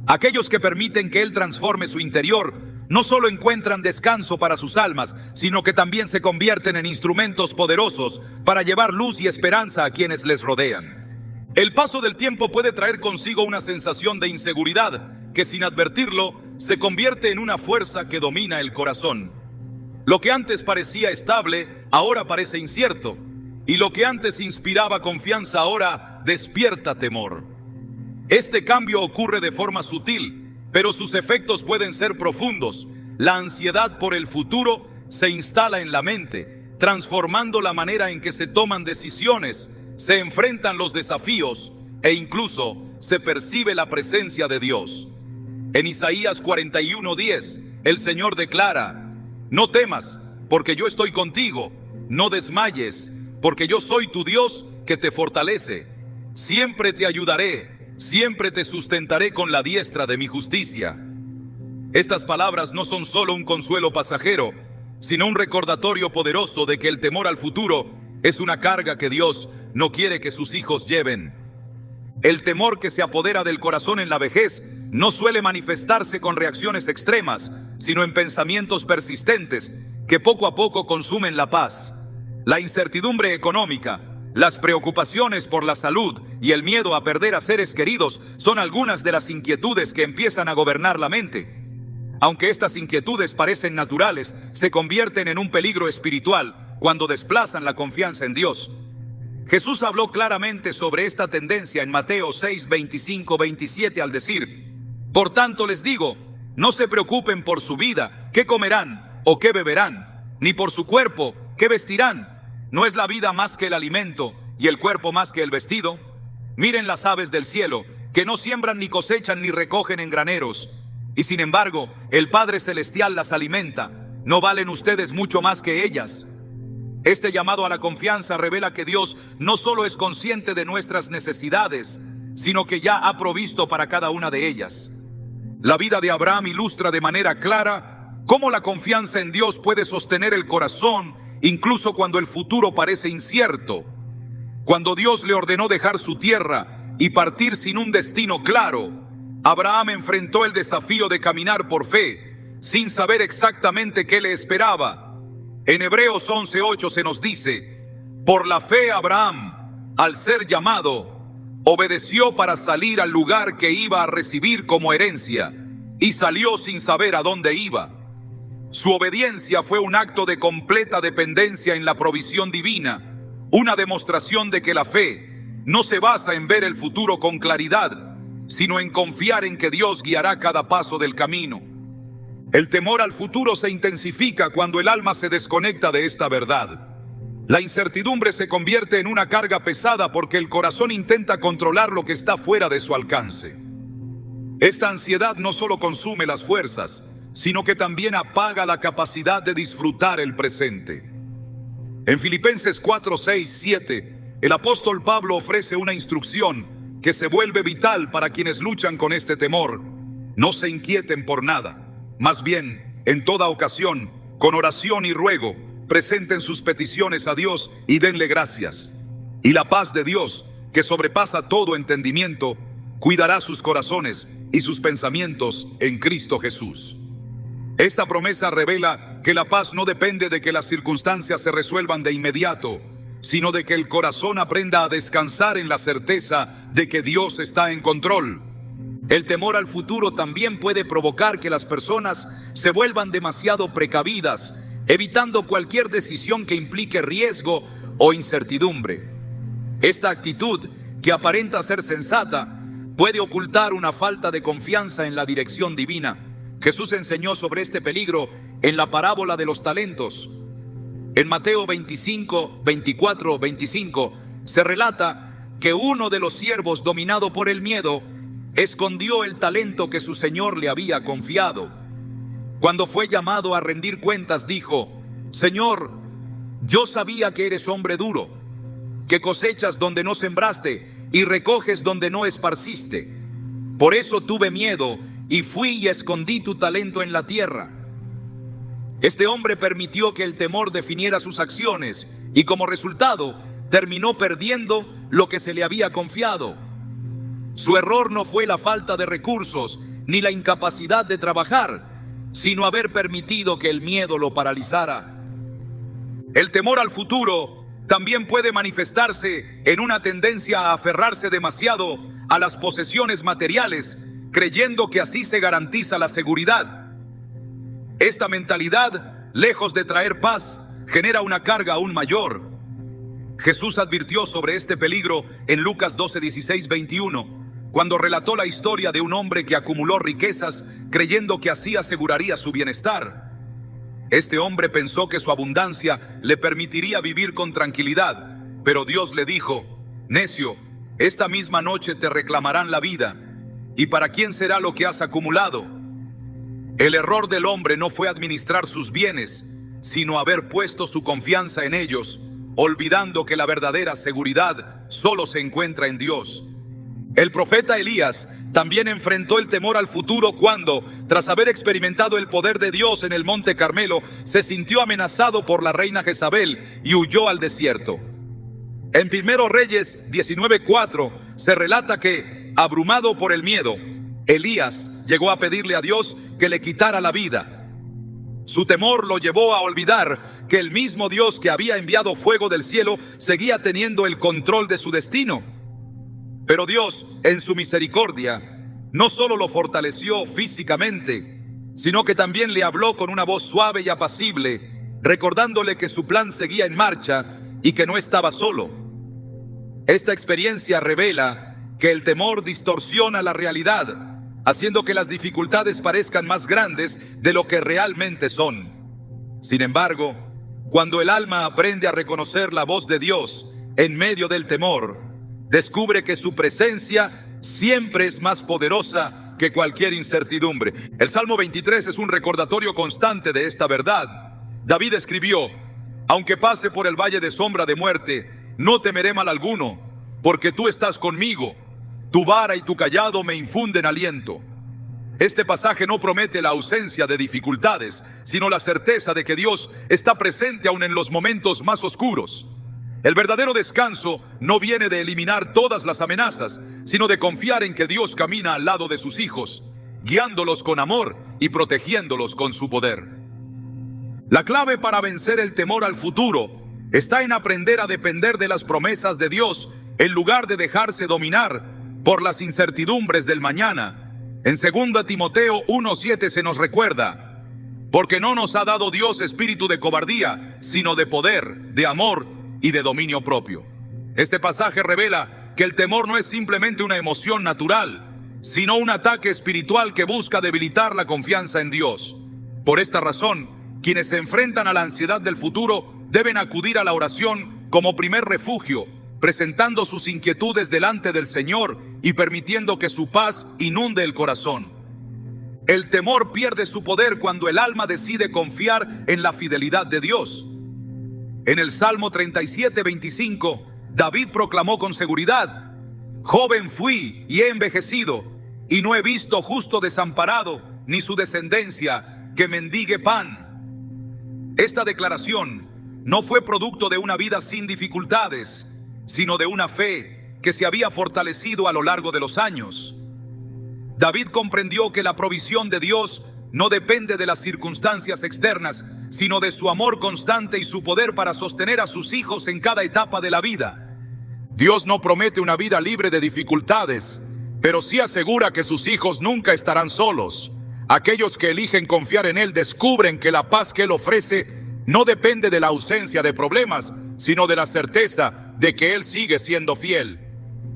Aquellos que permiten que Él transforme su interior no solo encuentran descanso para sus almas, sino que también se convierten en instrumentos poderosos para llevar luz y esperanza a quienes les rodean. El paso del tiempo puede traer consigo una sensación de inseguridad que sin advertirlo se convierte en una fuerza que domina el corazón. Lo que antes parecía estable, ahora parece incierto, y lo que antes inspiraba confianza ahora despierta temor. Este cambio ocurre de forma sutil, pero sus efectos pueden ser profundos. La ansiedad por el futuro se instala en la mente, transformando la manera en que se toman decisiones, se enfrentan los desafíos e incluso se percibe la presencia de Dios. En Isaías 41:10, el Señor declara: no temas, porque yo estoy contigo, no desmayes, porque yo soy tu Dios que te fortalece. Siempre te ayudaré, siempre te sustentaré con la diestra de mi justicia. Estas palabras no son solo un consuelo pasajero, sino un recordatorio poderoso de que el temor al futuro es una carga que Dios no quiere que sus hijos lleven. El temor que se apodera del corazón en la vejez no suele manifestarse con reacciones extremas, sino en pensamientos persistentes que poco a poco consumen la paz. La incertidumbre económica, las preocupaciones por la salud y el miedo a perder a seres queridos son algunas de las inquietudes que empiezan a gobernar la mente. Aunque estas inquietudes parecen naturales, se convierten en un peligro espiritual cuando desplazan la confianza en Dios. Jesús habló claramente sobre esta tendencia en Mateo 6:25-27 al decir: por tanto les digo, no se preocupen por su vida, qué comerán o qué beberán, ni por su cuerpo, qué vestirán. ¿No es la vida más que el alimento y el cuerpo más que el vestido? Miren las aves del cielo, que no siembran ni cosechan ni recogen en graneros, y sin embargo el Padre Celestial las alimenta. ¿No valen ustedes mucho más que ellas? Este llamado a la confianza revela que Dios no solo es consciente de nuestras necesidades, sino que ya ha provisto para cada una de ellas. La vida de Abraham ilustra de manera clara cómo la confianza en Dios puede sostener el corazón, incluso cuando el futuro parece incierto. Cuando Dios le ordenó dejar su tierra y partir sin un destino claro, Abraham enfrentó el desafío de caminar por fe, sin saber exactamente qué le esperaba. En Hebreos 11:8 se nos dice: por la fe Abraham, al ser llamado, obedeció para salir al lugar que iba a recibir como herencia, y salió sin saber a dónde iba. Su obediencia fue un acto de completa dependencia en la provisión divina, una demostración de que la fe no se basa en ver el futuro con claridad, sino en confiar en que Dios guiará cada paso del camino. El temor al futuro se intensifica cuando el alma se desconecta de esta verdad. La incertidumbre se convierte en una carga pesada porque el corazón intenta controlar lo que está fuera de su alcance. Esta ansiedad no solo consume las fuerzas, sino que también apaga la capacidad de disfrutar el presente. En Filipenses 4:6-7, el apóstol Pablo ofrece una instrucción que se vuelve vital para quienes luchan con este temor. No se inquieten por nada, más bien, en toda ocasión, con oración y ruego, presenten sus peticiones a Dios y denle gracias. Y la paz de Dios, que sobrepasa todo entendimiento, cuidará sus corazones y sus pensamientos en Cristo Jesús. Esta promesa revela que la paz no depende de que las circunstancias se resuelvan de inmediato, sino de que el corazón aprenda a descansar en la certeza de que Dios está en control. El temor al futuro también puede provocar que las personas se vuelvan demasiado precavidas, evitando cualquier decisión que implique riesgo o incertidumbre. Esta actitud, que aparenta ser sensata, puede ocultar una falta de confianza en la dirección divina. Jesús enseñó sobre este peligro en la parábola de los talentos. En Mateo 25, 24, 25 se relata que uno de los siervos, dominado por el miedo, escondió el talento que su señor le había confiado. Cuando fue llamado a rendir cuentas, dijo: Señor, yo sabía que eres hombre duro, que cosechas donde no sembraste y recoges donde no esparciste. Por eso tuve miedo y fui y escondí tu talento en la tierra. Este hombre permitió que el temor definiera sus acciones y como resultado terminó perdiendo lo que se le había confiado. Su error no fue la falta de recursos ni la incapacidad de trabajar, sino haber permitido que el miedo lo paralizara. El temor al futuro también puede manifestarse en una tendencia a aferrarse demasiado a las posesiones materiales, creyendo que así se garantiza la seguridad. Esta mentalidad, lejos de traer paz, genera una carga aún mayor. Jesús advirtió sobre este peligro en Lucas 12, 16, 21, cuando relató la historia de un hombre que acumuló riquezas creyendo que así aseguraría su bienestar. Este hombre pensó que su abundancia le permitiría vivir con tranquilidad, pero Dios le dijo: necio, esta misma noche te reclamarán la vida, ¿y para quién será lo que has acumulado? El error del hombre no fue administrar sus bienes, sino haber puesto su confianza en ellos, olvidando que la verdadera seguridad solo se encuentra en Dios. El profeta Elías también enfrentó el temor al futuro cuando, tras haber experimentado el poder de Dios en el monte Carmelo, se sintió amenazado por la reina Jezabel y huyó al desierto. En 1 Reyes 19:4 se relata que, abrumado por el miedo, Elías llegó a pedirle a Dios que le quitara la vida. Su temor lo llevó a olvidar que el mismo Dios que había enviado fuego del cielo seguía teniendo el control de su destino. Pero Dios, en su misericordia, no solo lo fortaleció físicamente, sino que también le habló con una voz suave y apacible, recordándole que su plan seguía en marcha y que no estaba solo. Esta experiencia revela que el temor distorsiona la realidad, haciendo que las dificultades parezcan más grandes de lo que realmente son. Sin embargo, cuando el alma aprende a reconocer la voz de Dios en medio del temor, descubre que su presencia siempre es más poderosa que cualquier incertidumbre. El Salmo 23 es un recordatorio constante de esta verdad. David escribió: aunque pase por el valle de sombra de muerte, no temeré mal alguno, porque tú estás conmigo. Tu vara y tu cayado me infunden aliento. Este pasaje no promete la ausencia de dificultades, sino la certeza de que Dios está presente aún en los momentos más oscuros. El verdadero descanso no viene de eliminar todas las amenazas, sino de confiar en que Dios camina al lado de sus hijos, guiándolos con amor y protegiéndolos con su poder. La clave para vencer el temor al futuro está en aprender a depender de las promesas de Dios en lugar de dejarse dominar por las incertidumbres del mañana. En 2 Timoteo 1:7 se nos recuerda: porque no nos ha dado Dios espíritu de cobardía, sino de poder, de amor y de dominio propio. Este pasaje revela que el temor no es simplemente una emoción natural, sino un ataque espiritual que busca debilitar la confianza en Dios. Por esta razón, quienes se enfrentan a la ansiedad del futuro deben acudir a la oración como primer refugio, presentando sus inquietudes delante del Señor y permitiendo que su paz inunde el corazón. El temor pierde su poder cuando el alma decide confiar en la fidelidad de Dios. En el Salmo 37:25, David proclamó con seguridad: joven fui y he envejecido, y no he visto justo desamparado, ni su descendencia que mendigue pan. Esta declaración no fue producto de una vida sin dificultades, sino de una fe que se había fortalecido a lo largo de los años. David comprendió que la provisión de Dios no depende de las circunstancias externas, sino de su amor constante y su poder para sostener a sus hijos en cada etapa de la vida. Dios no promete una vida libre de dificultades, pero sí asegura que sus hijos nunca estarán solos. Aquellos que eligen confiar en Él descubren que la paz que Él ofrece no depende de la ausencia de problemas, sino de la certeza de que Él sigue siendo fiel.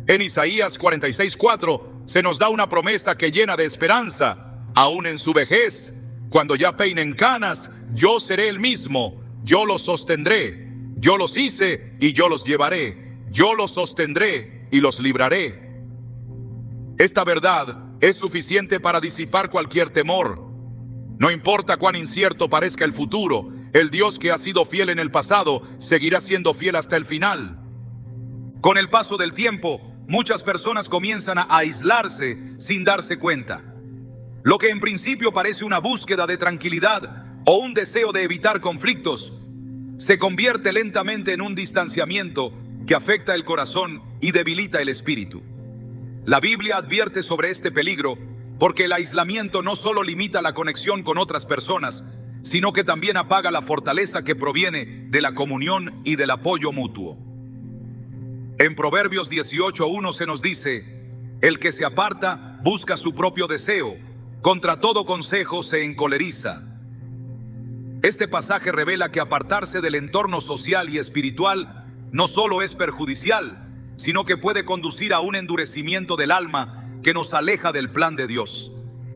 En Isaías 46:4 se nos da una promesa que llena de esperanza. Aún en su vejez, cuando ya peinen canas, yo seré el mismo, yo los sostendré. Yo los hice y yo los llevaré. Yo los sostendré y los libraré. Esta verdad es suficiente para disipar cualquier temor. No importa cuán incierto parezca el futuro, el Dios que ha sido fiel en el pasado seguirá siendo fiel hasta el final. Con el paso del tiempo, muchas personas comienzan a aislarse sin darse cuenta. Lo que en principio parece una búsqueda de tranquilidad o un deseo de evitar conflictos, se convierte lentamente en un distanciamiento que afecta el corazón y debilita el espíritu. La Biblia advierte sobre este peligro porque el aislamiento no solo limita la conexión con otras personas, sino que también apaga la fortaleza que proviene de la comunión y del apoyo mutuo. En Proverbios 18:1 se nos dice: el que se aparta busca su propio deseo, contra todo consejo se encoleriza. Este pasaje revela que apartarse del entorno social y espiritual no solo es perjudicial, sino que puede conducir a un endurecimiento del alma que nos aleja del plan de Dios.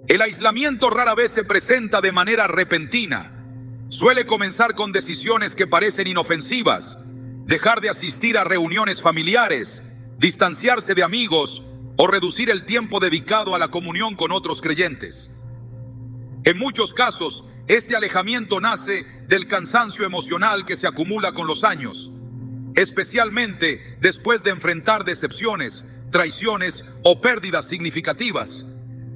El aislamiento rara vez se presenta de manera repentina. Suele comenzar con decisiones que parecen inofensivas: dejar de asistir a reuniones familiares, distanciarse de amigos o reducir el tiempo dedicado a la comunión con otros creyentes. En muchos casos, este alejamiento nace del cansancio emocional que se acumula con los años, especialmente después de enfrentar decepciones, traiciones o pérdidas significativas.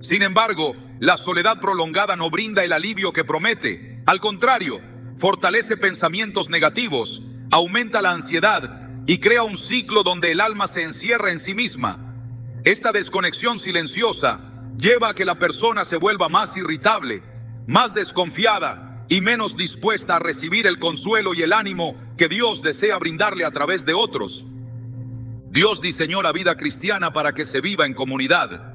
Sin embargo, la soledad prolongada no brinda el alivio que promete. Al contrario, fortalece pensamientos negativos, aumenta la ansiedad y crea un ciclo donde el alma se encierra en sí misma. Esta desconexión silenciosa lleva a que la persona se vuelva más irritable, más desconfiada y menos dispuesta a recibir el consuelo y el ánimo que Dios desea brindarle a través de otros. Dios diseñó la vida cristiana para que se viva en comunidad.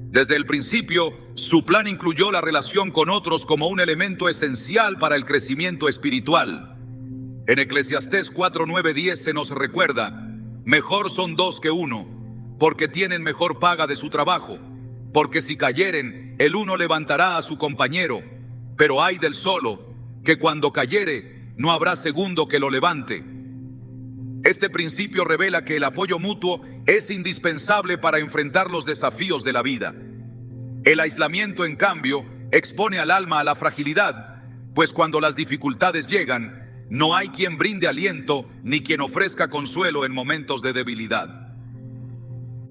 Desde el principio, su plan incluyó la relación con otros como un elemento esencial para el crecimiento espiritual. En Eclesiastés 4:9-10 se nos recuerda: mejor son dos que uno, porque tienen mejor paga de su trabajo. Porque si cayeren, el uno levantará a su compañero, pero ay del solo, que cuando cayere, no habrá segundo que lo levante. Este principio revela que el apoyo mutuo es indispensable para enfrentar los desafíos de la vida. El aislamiento, en cambio, expone al alma a la fragilidad, pues cuando las dificultades llegan, no hay quien brinde aliento ni quien ofrezca consuelo en momentos de debilidad.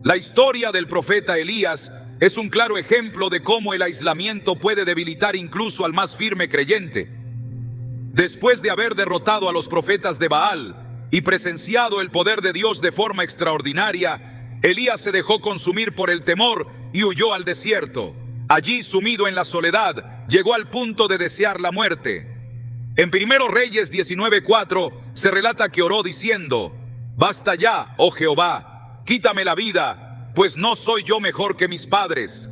La historia del profeta Elías es un claro ejemplo de cómo el aislamiento puede debilitar incluso al más firme creyente. Después de haber derrotado a los profetas de Baal y presenciado el poder de Dios de forma extraordinaria, Elías se dejó consumir por el temor y huyó al desierto. Allí, sumido en la soledad, llegó al punto de desear la muerte. En 1 Reyes 19:4 se relata que oró diciendo: basta ya, oh Jehová, quítame la vida, pues no soy yo mejor que mis padres.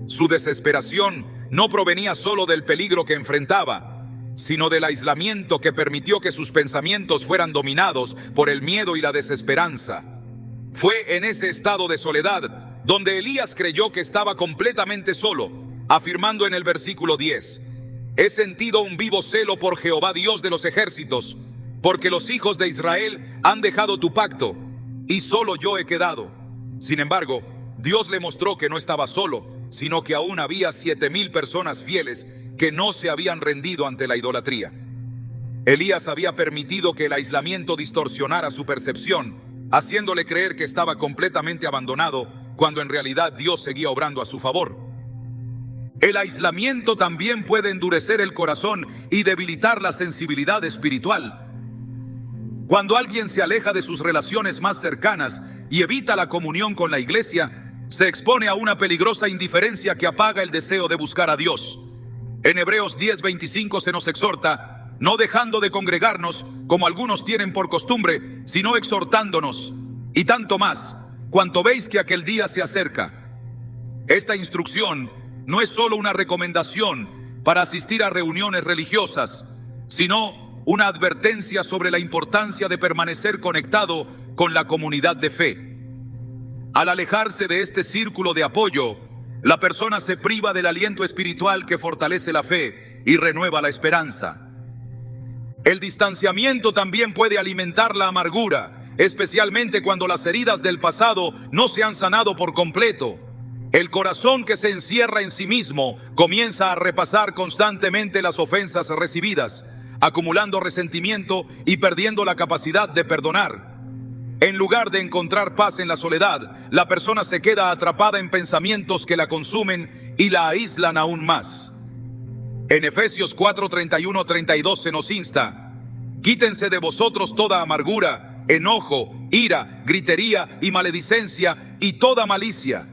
Su desesperación no provenía solo del peligro que enfrentaba, sino del aislamiento que permitió que sus pensamientos fueran dominados por el miedo y la desesperanza. Fue en ese estado de soledad donde Elías creyó que estaba completamente solo, afirmando en el versículo 10: he sentido un vivo celo por Jehová Dios de los ejércitos, porque los hijos de Israel han dejado tu pacto, y solo yo he quedado. Sin embargo, Dios le mostró que no estaba solo, sino que aún había 7,000 personas fieles que no se habían rendido ante la idolatría. Elías había permitido que el aislamiento distorsionara su percepción, haciéndole creer que estaba completamente abandonado, cuando en realidad Dios seguía obrando a su favor. El aislamiento también puede endurecer el corazón y debilitar la sensibilidad espiritual. Cuando alguien se aleja de sus relaciones más cercanas y evita la comunión con la iglesia, se expone a una peligrosa indiferencia que apaga el deseo de buscar a Dios. En Hebreos 10:25 se nos exhorta: no dejando de congregarnos, como algunos tienen por costumbre, sino exhortándonos, y tanto más, cuanto veis que aquel día se acerca. Esta instrucción no es solo una recomendación para asistir a reuniones religiosas, sino una advertencia sobre la importancia de permanecer conectado con la comunidad de fe. Al alejarse de este círculo de apoyo, la persona se priva del aliento espiritual que fortalece la fe y renueva la esperanza. El distanciamiento también puede alimentar la amargura, especialmente cuando las heridas del pasado no se han sanado por completo. El corazón que se encierra en sí mismo comienza a repasar constantemente las ofensas recibidas, acumulando resentimiento y perdiendo la capacidad de perdonar. En lugar de encontrar paz en la soledad, la persona se queda atrapada en pensamientos que la consumen y la aíslan aún más. En Efesios 4:31-32 se nos insta: quítense de vosotros toda amargura, enojo, ira, gritería y maledicencia y toda malicia.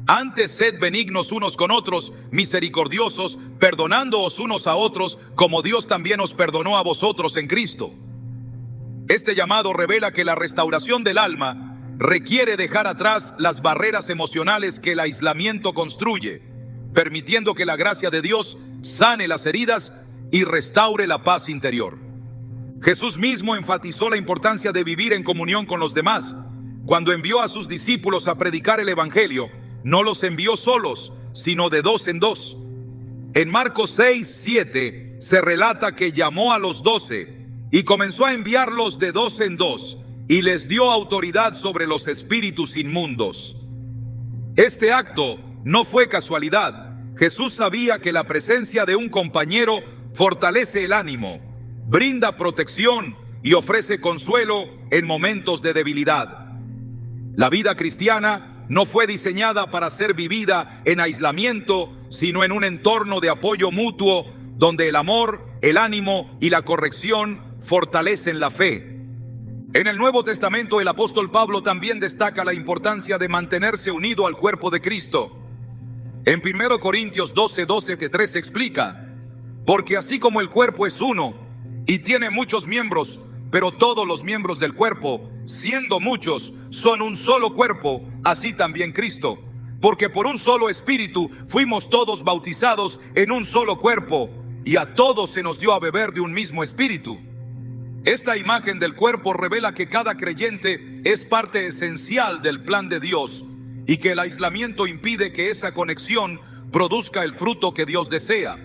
Antes sed benignos unos con otros, misericordiosos, perdonándoos unos a otros, como Dios también os perdonó a vosotros en Cristo. Este llamado revela que la restauración del alma requiere dejar atrás las barreras emocionales que el aislamiento construye, permitiendo que la gracia de Dios sane las heridas y restaure la paz interior. Jesús mismo enfatizó la importancia de vivir en comunión con los demás. Cuando envió a sus discípulos a predicar el Evangelio, no los envió solos, sino de dos en dos. En Marcos 6:7 se relata que llamó a los 12 y comenzó a enviarlos de dos en dos, y les dio autoridad sobre los espíritus inmundos. Este acto no fue casualidad. Jesús sabía que la presencia de un compañero fortalece el ánimo, brinda protección y ofrece consuelo en momentos de debilidad. La vida cristiana no fue diseñada para ser vivida en aislamiento, sino en un entorno de apoyo mutuo, donde el amor, el ánimo y la corrección fortalecen la fe. En el Nuevo Testamento, el apóstol Pablo también destaca la importancia de mantenerse unido al cuerpo de Cristo. En 1 Corintios 12:12-13 explica: porque así como el cuerpo es uno y tiene muchos miembros, pero todos los miembros del cuerpo, siendo muchos, son un solo cuerpo, así también Cristo. Porque por un solo espíritu fuimos todos bautizados en un solo cuerpo, y a todos se nos dio a beber de un mismo espíritu. Esta imagen del cuerpo revela que cada creyente es parte esencial del plan de Dios, y que el aislamiento impide que esa conexión produzca el fruto que Dios desea.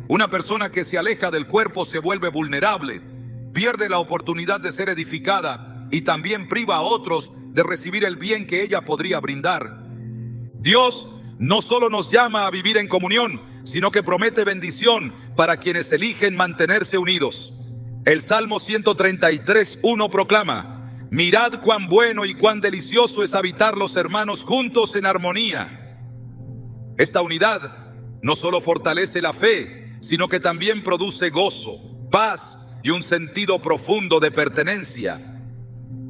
Una persona que se aleja del cuerpo se vuelve vulnerable, pierde la oportunidad de ser edificada y también priva a otros de recibir el bien que ella podría brindar. Dios no solo nos llama a vivir en comunión, sino que promete bendición para quienes eligen mantenerse unidos. El Salmo 133:1 proclama: mirad cuán bueno y cuán delicioso es habitar los hermanos juntos en armonía. Esta unidad no solo fortalece la fe, sino que también produce gozo, paz y un sentido profundo de pertenencia.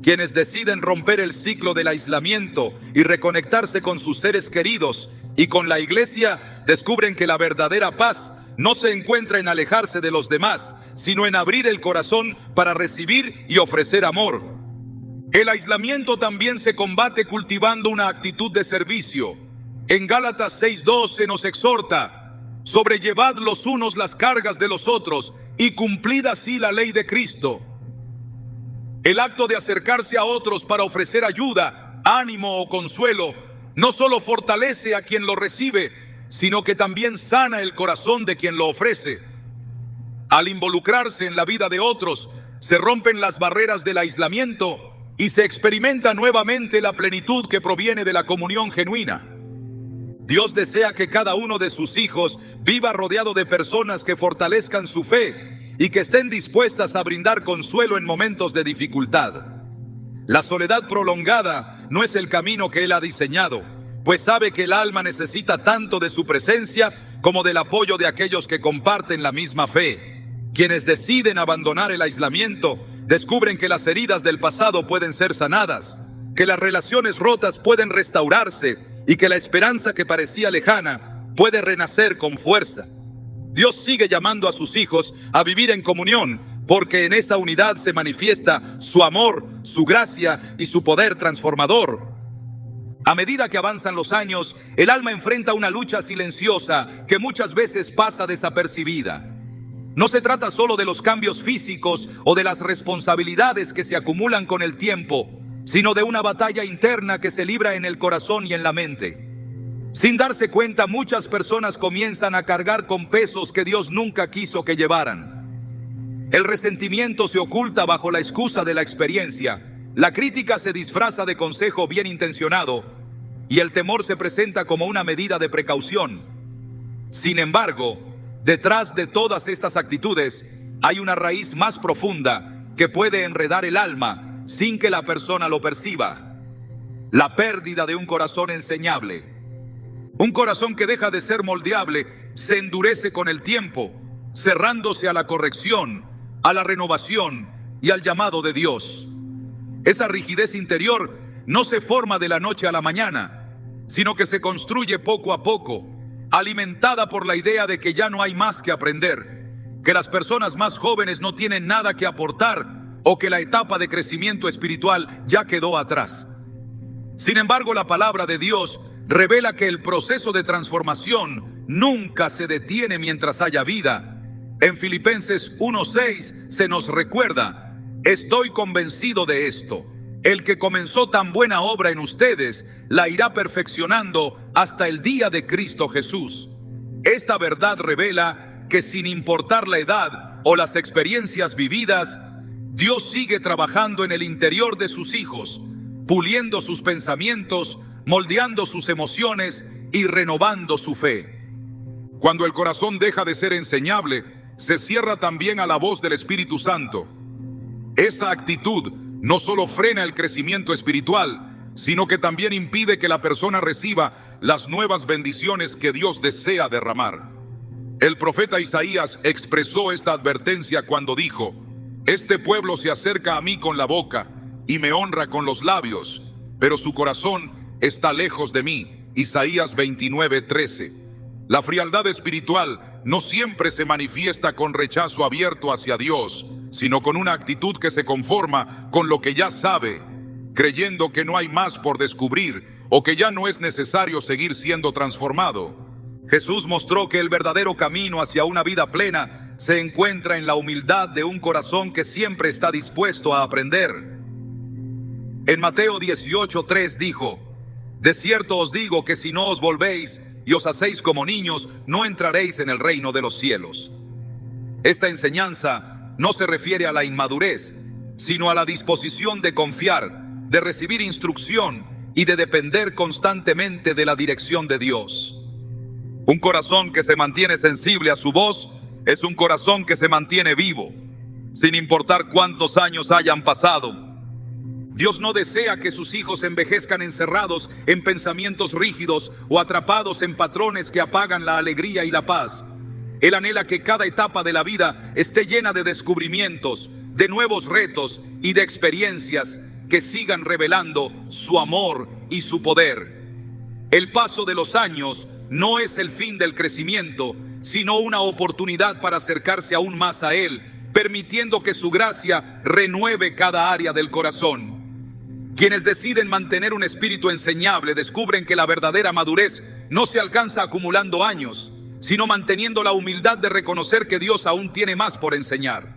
Quienes deciden romper el ciclo del aislamiento y reconectarse con sus seres queridos y con la iglesia, descubren que la verdadera paz no se encuentra en alejarse de los demás, sino en abrir el corazón para recibir y ofrecer amor. El aislamiento también se combate cultivando una actitud de servicio. En Gálatas 6:2 se nos exhorta: sobrellevad los unos las cargas de los otros y cumplid así la ley de Cristo. El acto de acercarse a otros para ofrecer ayuda, ánimo o consuelo no solo fortalece a quien lo recibe, sino que también sana el corazón de quien lo ofrece. Al involucrarse en la vida de otros, se rompen las barreras del aislamiento y se experimenta nuevamente la plenitud que proviene de la comunión genuina. Dios desea que cada uno de sus hijos viva rodeado de personas que fortalezcan su fe y que estén dispuestas a brindar consuelo en momentos de dificultad. La soledad prolongada no es el camino que Él ha diseñado, pues sabe que el alma necesita tanto de su presencia como del apoyo de aquellos que comparten la misma fe. Quienes deciden abandonar el aislamiento descubren que las heridas del pasado pueden ser sanadas, que las relaciones rotas pueden restaurarse y que la esperanza que parecía lejana puede renacer con fuerza. Dios sigue llamando a sus hijos a vivir en comunión, porque en esa unidad se manifiesta su amor, su gracia y su poder transformador. A medida que avanzan los años, el alma enfrenta una lucha silenciosa que muchas veces pasa desapercibida. No se trata solo de los cambios físicos o de las responsabilidades que se acumulan con el tiempo, sino de una batalla interna que se libra en el corazón y en la mente. Sin darse cuenta, muchas personas comienzan a cargar con pesos que Dios nunca quiso que llevaran. El resentimiento se oculta bajo la excusa de la experiencia. La crítica se disfraza de consejo bien intencionado y el temor se presenta como una medida de precaución. Sin embargo, detrás de todas estas actitudes hay una raíz más profunda que puede enredar el alma sin que la persona lo perciba: la pérdida de un corazón enseñable. Un corazón que deja de ser moldeable se endurece con el tiempo, cerrándose a la corrección, a la renovación y al llamado de Dios. Esa rigidez interior no se forma de la noche a la mañana, sino que se construye poco a poco, alimentada por la idea de que ya no hay más que aprender, que las personas más jóvenes no tienen nada que aportar o que la etapa de crecimiento espiritual ya quedó atrás. Sin embargo, la palabra de Dios revela que el proceso de transformación nunca se detiene mientras haya vida. En Filipenses 1:6 se nos recuerda: estoy convencido de esto, el que comenzó tan buena obra en ustedes, la irá perfeccionando hasta el día de Cristo Jesús. Esta verdad revela que sin importar la edad o las experiencias vividas, Dios sigue trabajando en el interior de sus hijos, puliendo sus pensamientos, moldeando sus emociones y renovando su fe. Cuando el corazón deja de ser enseñable, se cierra también a la voz del Espíritu Santo. Esa actitud no solo frena el crecimiento espiritual, sino que también impide que la persona reciba las nuevas bendiciones que Dios desea derramar. El profeta Isaías expresó esta advertencia cuando dijo: este pueblo se acerca a mí con la boca y me honra con los labios, pero su corazón está lejos de mí. Isaías 29:13. La frialdad espiritual no siempre se manifiesta con rechazo abierto hacia Dios, sino con una actitud que se conforma con lo que ya sabe, creyendo que no hay más por descubrir o que ya no es necesario seguir siendo transformado. Jesús mostró que el verdadero camino hacia una vida plena se encuentra en la humildad de un corazón que siempre está dispuesto a aprender. En Mateo 18:3 dijo: de cierto os digo que si no os volvéis y os hacéis como niños, no entraréis en el reino de los cielos. Esta enseñanza no se refiere a la inmadurez, sino a la disposición de confiar, de recibir instrucción y de depender constantemente de la dirección de Dios. Un corazón que se mantiene sensible a su voz es un corazón que se mantiene vivo, sin importar cuántos años hayan pasado. Dios no desea que sus hijos envejezcan encerrados en pensamientos rígidos o atrapados en patrones que apagan la alegría y la paz. Él anhela que cada etapa de la vida esté llena de descubrimientos, de nuevos retos y de experiencias que sigan revelando su amor y su poder. El paso de los años no es el fin del crecimiento, sino una oportunidad para acercarse aún más a Él, permitiendo que su gracia renueve cada área del corazón. Quienes deciden mantener un espíritu enseñable descubren que la verdadera madurez no se alcanza acumulando años, sino manteniendo la humildad de reconocer que Dios aún tiene más por enseñar.